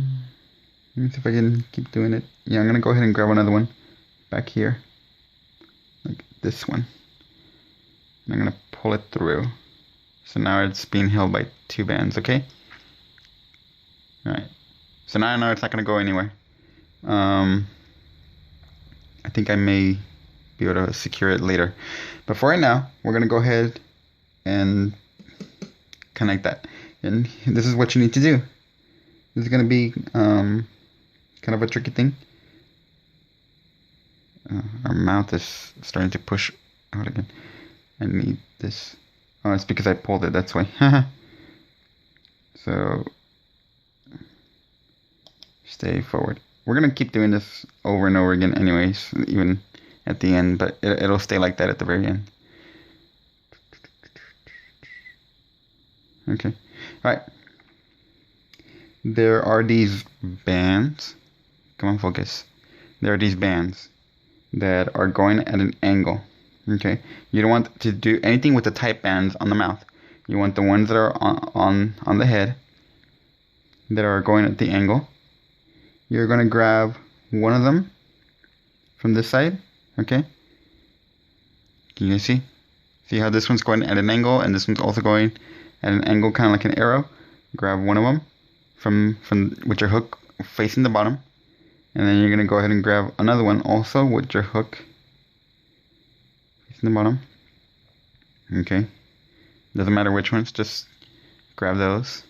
me see if I can keep doing it. Yeah, I'm gonna go ahead and grab another one back here. Like this one. And I'm gonna pull it through. So now it's being held by 2 bands, okay? Alright. So now I know it's not going to go anywhere. I think I may be able to secure it later. But for right now, we're going to go ahead and connect that. And this is what you need to do. This is going to be kind of a tricky thing. Our mouth is starting to push out again. I need this. Oh, it's because I pulled it, that's why. So, stay forward. We're going to keep doing this over and over again anyways, even at the end, but it'll stay like that at the very end. Okay. Alright. There are these bands. Come on, focus. There are these bands that are going at an angle. Okay, you don't want to do anything with the tight bands on the mouth. You want the ones that are on the head that are going at the angle. You're going to grab one of them from this side. Okay, can you guys see? See how this one's going at an angle and this one's also going at an angle, kind of like an arrow. Grab one of them from with your hook facing the bottom, and then you're going to go ahead and grab another one also with your hook in the bottom. Okay, doesn't matter which ones, just grab those.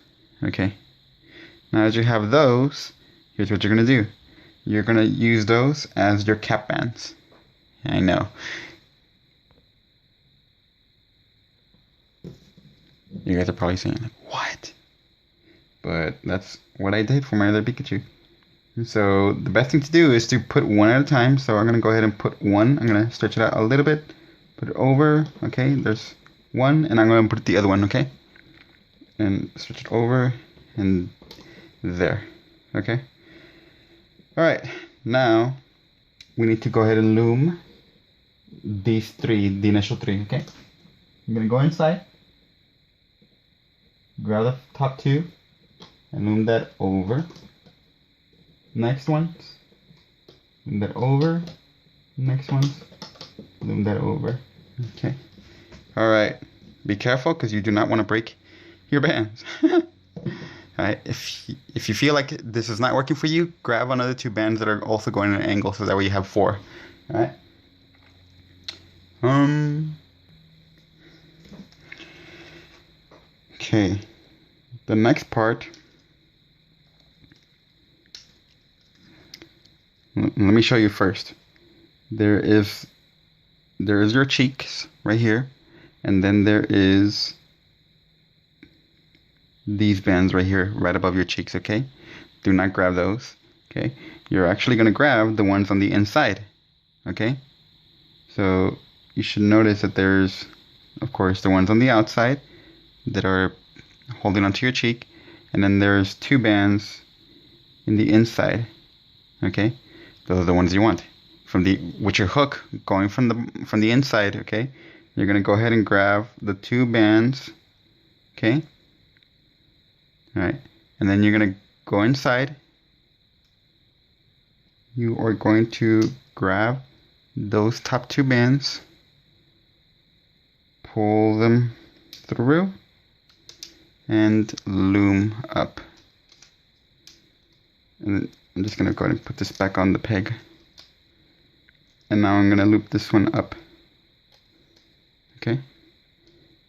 Okay, now as you have those, here's what you're gonna do. You're gonna use those as your cap bands. I know. You guys are probably saying, like, what? But that's what I did for my other Pikachu. And so the best thing to do is to put one at a time. So I'm gonna go ahead and put one. I'm gonna stretch it out a little bit. Put it over, okay, there's one, and I'm going to put the other one, okay? And switch it over, and there, okay? Alright, now we need to go ahead and loom these three, the initial three, okay? I'm gonna go inside, grab the top two, and loom that over. Next ones, loom that over. Next ones, loom that over. Okay. Alright, be careful because you do not want to break your bands. Alright, if you feel like this is not working for you, grab another two bands that are also going at an angle so that way you have four. Alright. Okay. The next part. Let me show you first. There is your cheeks right here, and then there is these bands right here, right above your cheeks, okay? Do not grab those, okay? You're actually going to grab the ones on the inside, okay? So you should notice that there's, of course, the ones on the outside that are holding onto your cheek, and then there's two bands in the inside, okay? Those are the ones you want. With your hook going from the inside, okay? You're going to go ahead and grab the two bands, okay? Alright, and then you're going to go inside. You are going to grab those top two bands, pull them through, and loom up. And I'm just going to go ahead and put this back on the peg. And now I'm going to loop this one up. Okay?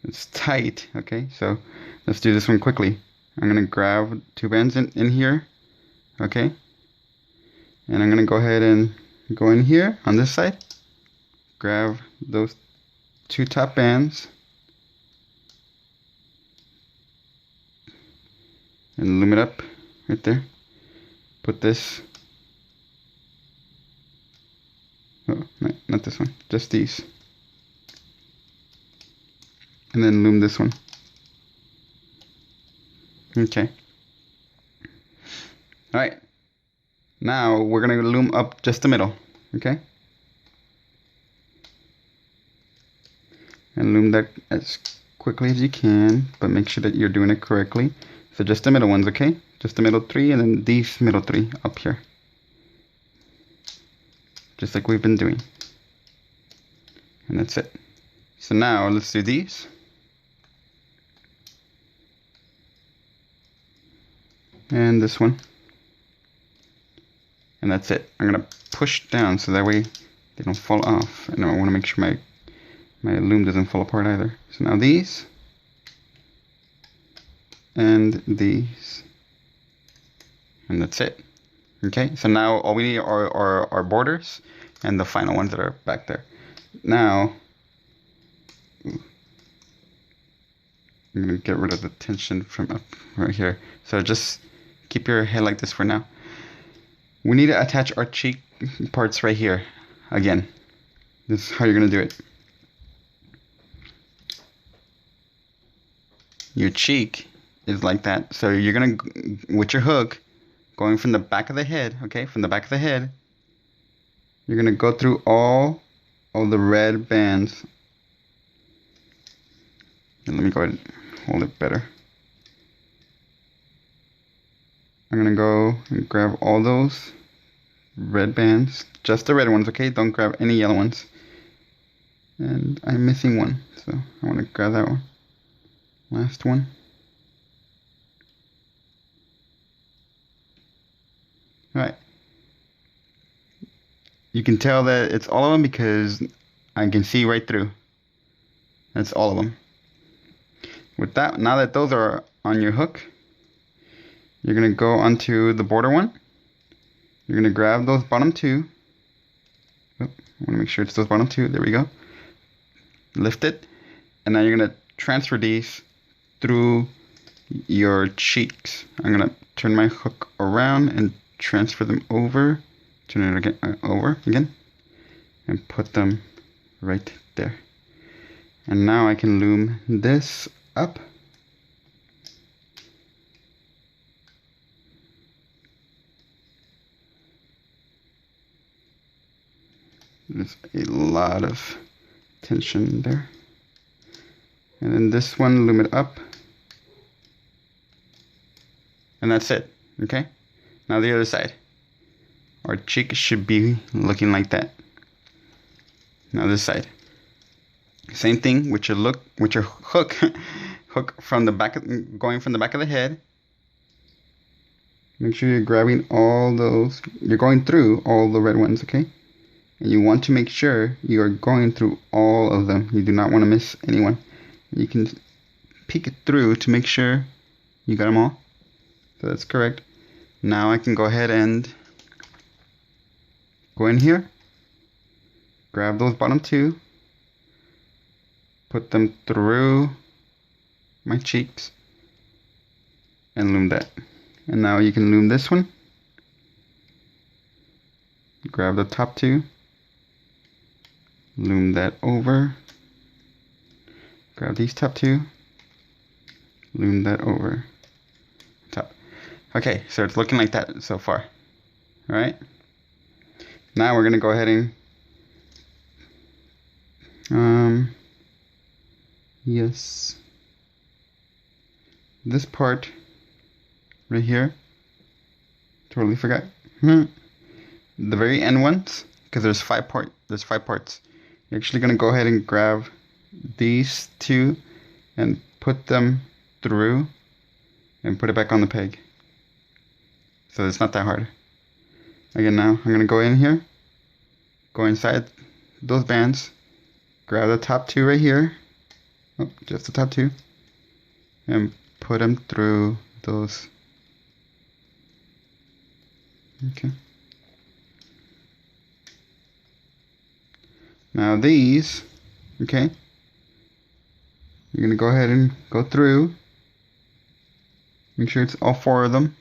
It's tight, okay? So let's do this one quickly. I'm going to grab two bands in here, okay? And I'm going to go ahead and go in here on this side, grab those two top bands, and loom it up right there. Put this, oh, not this one, just these. And then loom this one. Okay. Alright. Now we're going to loom up just the middle. Okay? And loom that as quickly as you can, but make sure that you're doing it correctly. So just the middle ones, okay? Just the middle three, and then these middle three up here. Just like we've been doing. And that's it. So now let's do these. And this one. And that's it. I'm going to push down so that way they don't fall off. And I want to make sure my loom doesn't fall apart either. So now these. And these. And that's it. Okay, so now all we need are our borders and the final ones that are back there. Now, I'm going to get rid of the tension from up right here. So just keep your head like this for now. We need to attach our cheek parts right here. Again, this is how you're going to do it. Your cheek is like that. So you're going to, with your hook, going from the back of the head, okay, from the back of the head, you're going to go through all of the red bands. And let me go ahead and hold it better. I'm going to go and grab all those red bands, just the red ones, okay? Don't grab any yellow ones. And I'm missing one, so I want to grab that one. Last one. Alright. You can tell that it's all of them because I can see right through. That's all of them. With that, now that those are on your hook, you're going to go onto the border one. You're going to grab those bottom two. Oh, I want to make sure it's those bottom two. There we go. Lift it. And now you're going to transfer these through your cheeks. I'm going to turn my hook around and transfer them over. Turn it again, over again. And put them right there. And now I can loom this up. This There's a lot of tension there. And then this one, loom it up. And that's it, okay? Now the other side. Our cheek should be looking like that. Now this side. Same thing with your hook. Hook from the back, going from the back of the head. Make sure you're grabbing all those. You're going through all the red ones, okay? And you want to make sure you are going through all of them. You do not want to miss anyone. You can peek it through to make sure you got them all. So that's correct. Now I can go ahead and go in here, grab those bottom two, put them through my cheeks, and loom that. And now you can loom this one. Grab the top two, loom that over, grab these top two, loom that over top. Okay, so it's looking like that so far. Alright, now we're gonna go ahead and yes, this part right here, totally forgot. The very end ones, because there's five parts. You're actually gonna go ahead and grab these two and put them through and put it back on the peg. So it's not that hard. Again, now I'm gonna go in here, go inside those bands, grab the top two right here, oh, just the top two, and put them through those. Okay. Now these, okay, you're gonna go ahead and go through, make sure it's all four of them,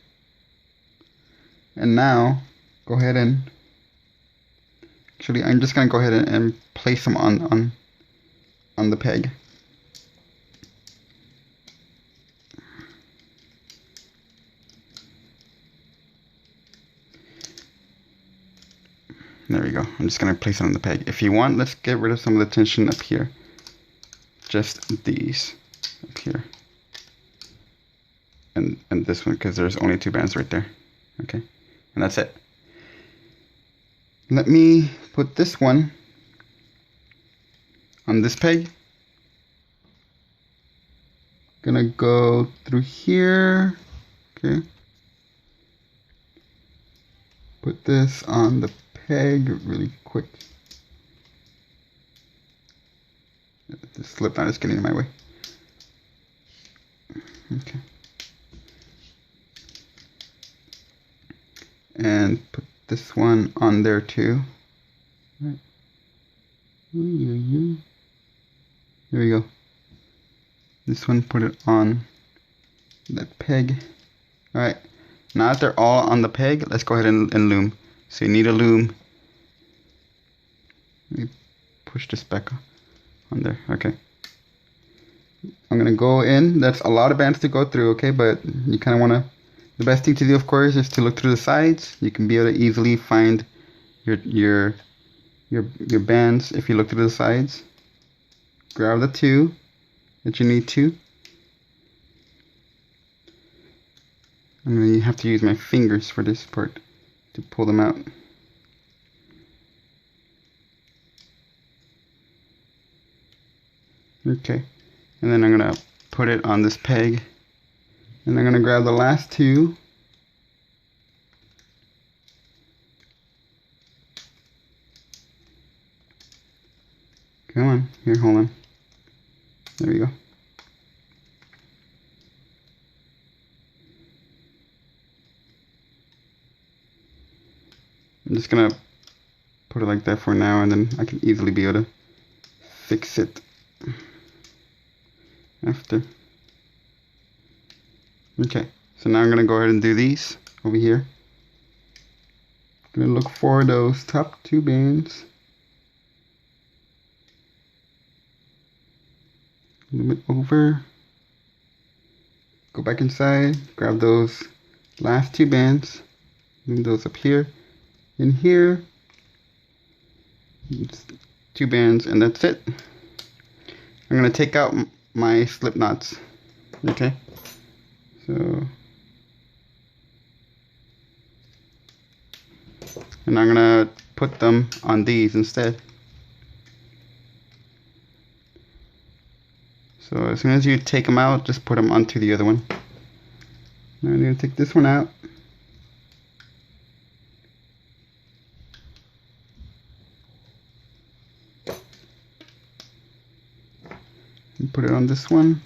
and now go ahead and actually I'm just gonna go ahead and place them on the peg. There we go. I'm just gonna place it on the peg. If you want, let's get rid of some of the tension up here. Just these up here, and this one, because there's only two bands right there. Okay, and that's it. Let me put this one on this peg. Gonna go through here. Okay. Put this on the peg really quick. This slip knot is getting in my way. Okay. And put this one on there too. Right. There we go. This one, put it on that peg. Alright. Now that they're all on the peg, let's go ahead and loom. So you need a loom. Let me push this back on there. Okay. I'm gonna go in. That's a lot of bands to go through, okay? But you kind of want to. The best thing to do, of course, is to look through the sides. You can be able to easily find your bands if you look through the sides. Grab the two that you need to. I'm gonna have to use my fingers for this part to pull them out. Okay, and then I'm gonna put it on this peg, and I'm gonna grab the last two. Come on, here, hold on. There we go. I'm just gonna put it like that for now, and then I can easily be able to fix it after. Okay, so now I'm gonna go ahead and do these over here. Gonna look for those top two bands. Loom it over. Go back inside, grab those last two bands, loom those up here. In here, It's 2 bands, and that's it. I'm gonna take out my slip knots. Okay, so, and I'm gonna put them on these instead. So as soon as you take them out, just put them onto the other one. Now I'm gonna take this one out. And put it on this one.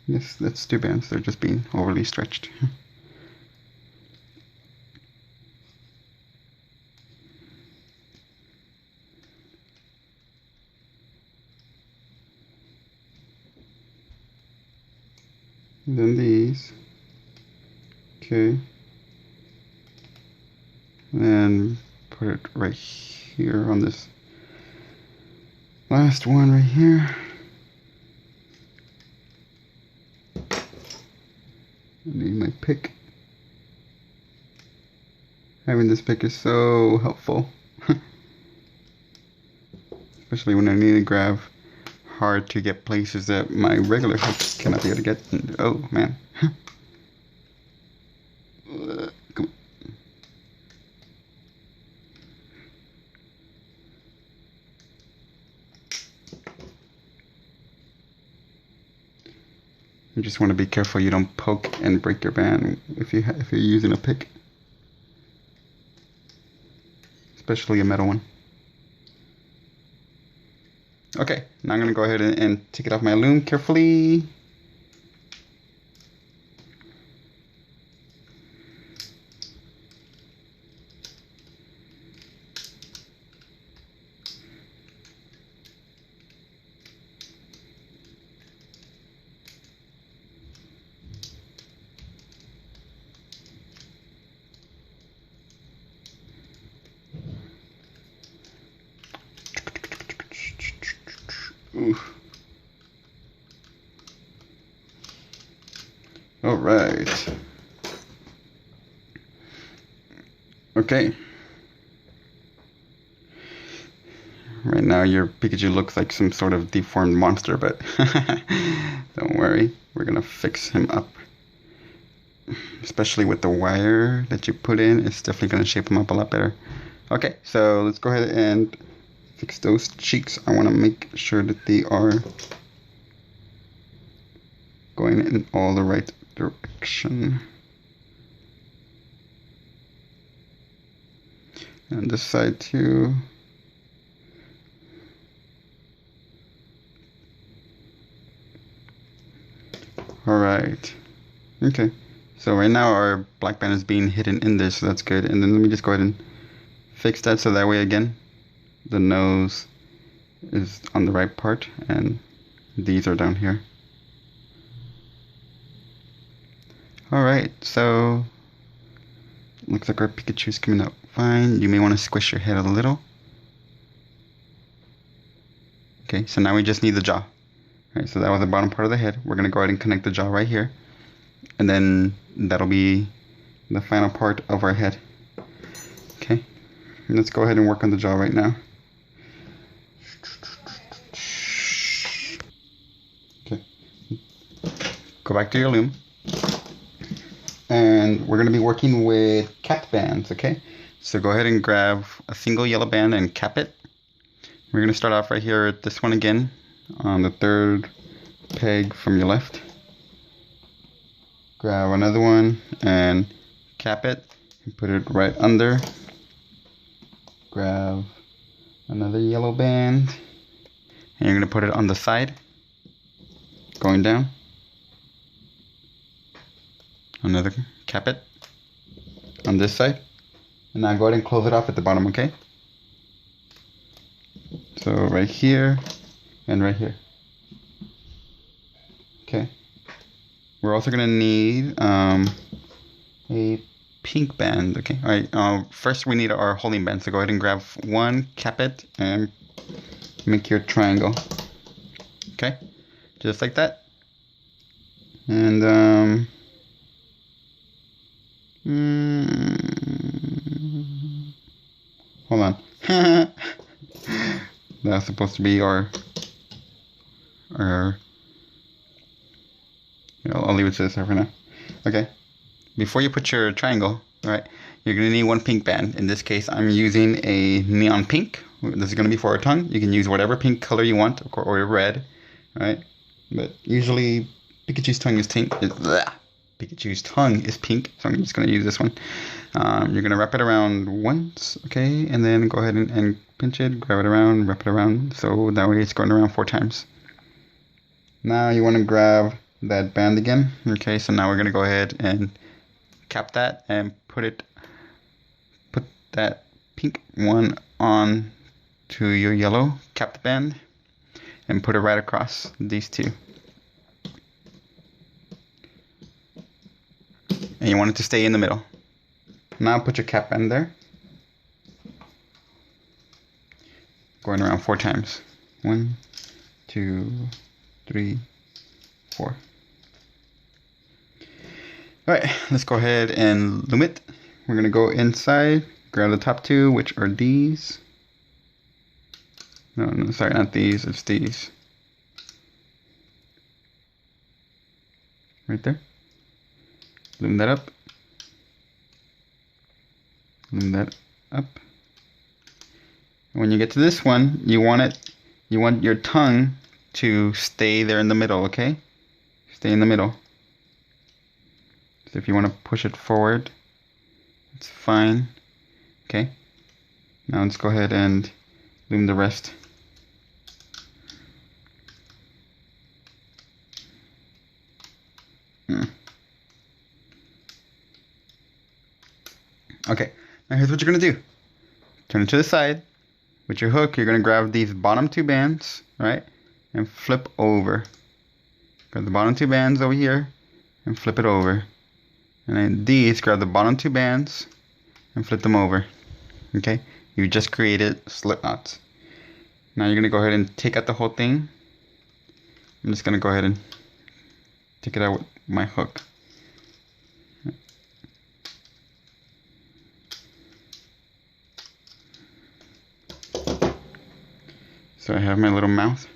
Yes, that's 2 bands. They're just being overly stretched. And then these. Okay. And then put it right here on this last one right here. I need my pick. Having this pick is so helpful. Especially when I need to grab hard to get places that my regular hook cannot be able to get. Oh man. Come on. You just want to be careful you don't poke and break your band if you're using a pick, especially a metal one. Okay, now I'm gonna go ahead and take it off my loom carefully. Oof. All right. Okay. Right now your Pikachu looks like some sort of deformed monster, but don't worry, we're gonna fix him up. Especially with the wire that you put in, it's definitely gonna shape him up a lot better. Okay, so let's go ahead and fix those cheeks. I want to make sure that they are going in all the right direction. And this side too. Alright. Okay. So right now our black band is being hidden in this, so that's good. And then let me just go ahead and fix that so that way again the nose is on the right part and these are down here. Alright, so looks like our Pikachu is coming out fine. You may want to squish your head a little. Okay, so now we just need the jaw. Alright, so that was the bottom part of the head. We're going to go ahead and connect the jaw right here. And then that'll be the final part of our head. Okay, let's go ahead and work on the jaw right now. Okay, go back to your loom. And we're going to be working with cap bands, okay? So go ahead and grab a single yellow band and cap it. We're going to start off right here at this one again, on the third peg from your left. Grab another one and cap it and put it right under. Grab another yellow band and you're going to put it on the side, going down. Another, cap it on this side, and now go ahead and close it off at the bottom, okay? So right here and right here. Okay. We're also gonna need a pink band, okay? All right. First we need our holding band. So go ahead and grab one, cap it, and make your triangle. Okay, just like that. And Hold on. That's supposed to be our I'll leave it to the side for now. Okay. Before you put your triangle, right, you're gonna need one pink band. In this case, I'm using a neon pink. This is gonna be for our tongue. You can use whatever pink color you want, or red, right? But usually Pikachu's tongue is pink. Pikachu's tongue is pink, so I'm just gonna use this one. You're gonna wrap it around once, okay, and then go ahead and pinch it, grab it around, wrap it around, so that way it's going around 4 times. Now you want to grab that band again, okay, so now we're gonna go ahead and cap that and put that pink one on to your yellow capped band and put it right across these two. And you want it to stay in the middle. Now put your cap band there. Going around 4 times. 1, 2, 3, 4. Alright, let's go ahead and loom it. We're going to go inside, grab the top 2, which are these. No, sorry, not these, it's these. Right there. Loom that up. Loom that up. And when you get to this one, you want your tongue to stay there in the middle, okay? Stay in the middle. So if you want to push it forward, it's fine. Okay. Now let's go ahead and loom the rest. Okay, now here's what you're going to do. Turn it to the side. With your hook, you're going to grab these bottom 2 bands, right? And flip over. Grab the bottom 2 bands over here and flip it over. And then these, grab the bottom 2 bands and flip them over. Okay? You just created slip knots. Now you're going to go ahead and take out the whole thing. I'm just going to go ahead and take it out with my hook. So I have my little mouth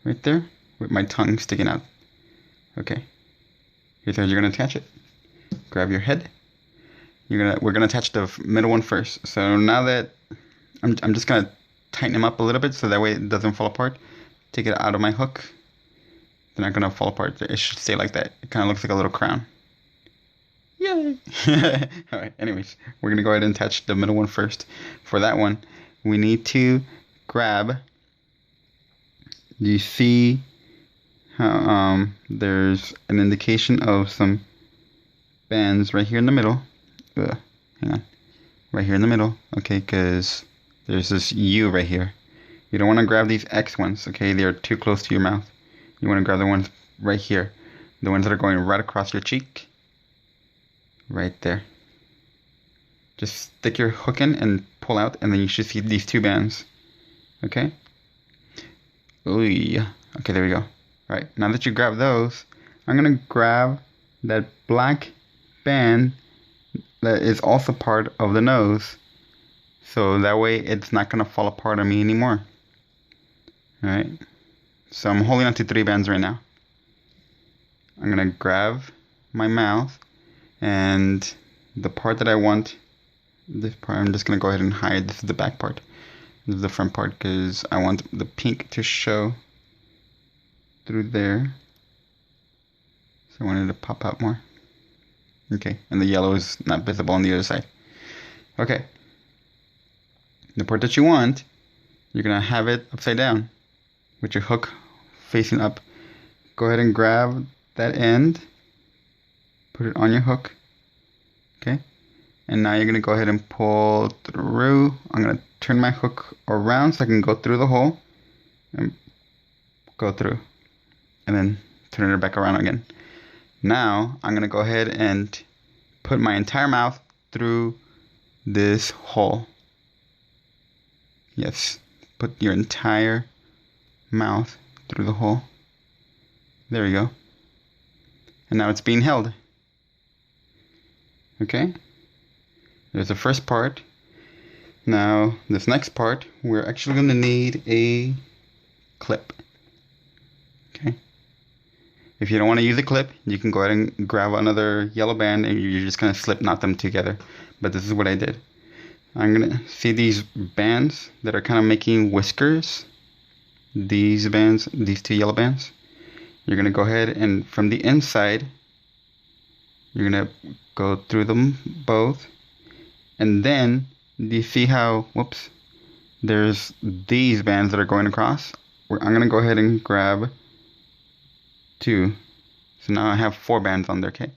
right there with my tongue sticking out. Okay. Here's how you're gonna attach it. Grab your head. We're gonna attach the middle one first. So now that I'm just gonna tighten them up a little bit so that way it doesn't fall apart. Take it out of my hook. They're not gonna fall apart. It should stay like that. It kind of looks like a little crown. Yay! Alright, anyways, we're gonna go ahead and attach the middle one first. For that one, we need to grab, you see how there's an indication of some bands right here in the middle. Hang on, right here in the middle, okay, because there's this U right here. You don't want to grab these X ones, okay, they're too close to your mouth. You want to grab the ones right here, the ones that are going right across your cheek, right there. Just stick your hook in and pull out, and then you should see these 2 bands. Okay. Ooh, okay, there we go. Right, now that you grab those, I'm gonna grab that black band that is also part of the nose, so that way it's not gonna fall apart on me anymore. Alright, so I'm holding on to 3 bands right now. I'm gonna grab my mouth, and the part that I want, this part, I'm just gonna go ahead and hide. This is the back part. This is the front part because I want the pink to show through there. So I wanted to pop out more. Okay, and the yellow is not visible on the other side. Okay. The part that you want, you're going to have it upside down with your hook facing up. Go ahead and grab that end. Put it on your hook. Okay. And now you're going to go ahead and pull through. I'm going to turn my hook around so I can go through the hole and go through. And then turn it back around again. Now I'm going to go ahead and put my entire mouth through this hole. Yes, put your entire mouth through the hole. There we go. And now it's being held. Okay, there's the first part. Now, this next part, we're actually going to need a clip. Okay. If you don't want to use a clip, you can go ahead and grab another yellow band and you're just going to slip knot them together. But this is what I did. I'm going to see these bands that are kind of making whiskers. These bands, these two yellow bands. You're going to go ahead and from the inside, you're going to go through them both. And then, do you see how, whoops, there's these bands that are going across? I'm going to go ahead and grab 2. So now I have 4 bands on there, okay?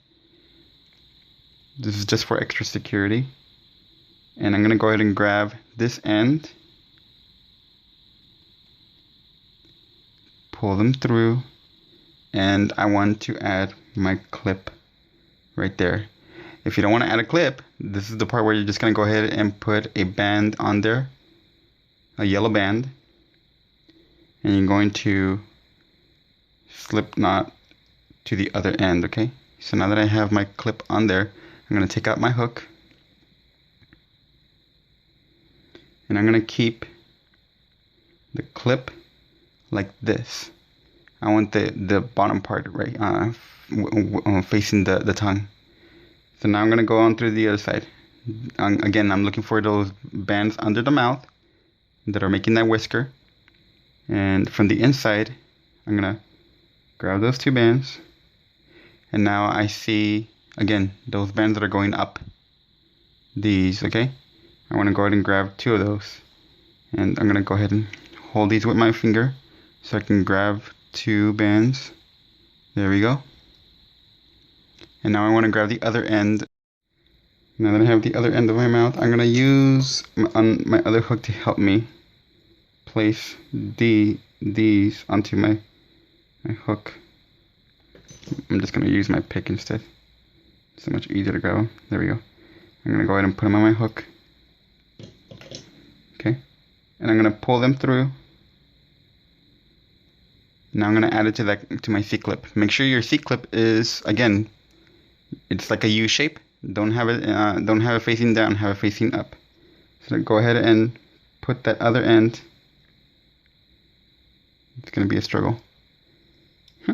This is just for extra security. And I'm going to go ahead and grab this end. Pull them through. And I want to add my clip right there. If you don't want to add a clip, this is the part where you're just going to go ahead and put a band on there. A yellow band. And you're going to slip knot to the other end, okay? So now that I have my clip on there, I'm going to take out my hook. And I'm going to keep the clip like this. I want the bottom part right facing the tongue. So now I'm going to go on through the other side. Again, I'm looking for those bands under the mouth that are making that whisker. And from the inside, I'm going to grab those 2 bands. And now I see, again, those bands that are going up. These, okay? I want to go ahead and grab 2 of those. And I'm going to go ahead and hold these with my finger so I can grab 2 bands. There we go. And now I want to grab the other end. Now that I have the other end of my mouth, I'm going to use my other hook to help me place these onto my hook. I'm just going to use my pick instead. It's so much easier to grab them. There we go. I'm going to go ahead and put them on my hook. Okay. And I'm going to pull them through. Now I'm going to add it to my C-clip. Make sure your C-clip is, again, it's like a U shape. Don't have it facing down, have it facing up. So go ahead and put that other end. It's going to be a struggle. I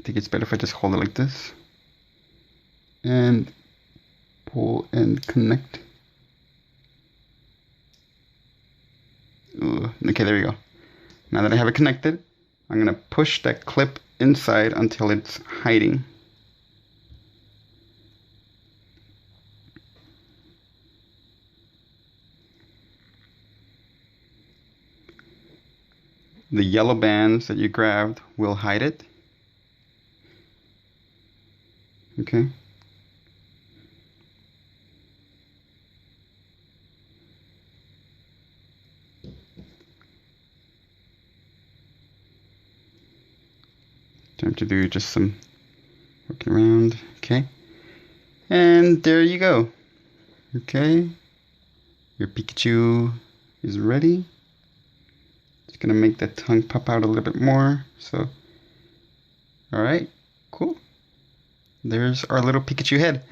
think it's better if I just hold it like this. And pull and connect. Ooh, okay, there we go. Now that I have it connected, I'm going to push that clip inside until it's hiding. The yellow bands that you grabbed will hide it. Okay. Time to do just some working around. Okay. And there you go. Okay. Your Pikachu is ready. Just gonna make that tongue pop out a little bit more. So, alright, cool. There's our little Pikachu head.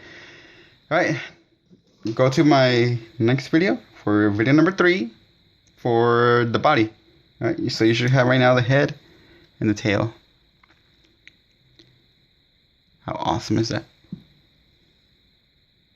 Alright, go to my next video for video number 3 for the body. Alright, so you should have right now the head and the tail. How awesome is that?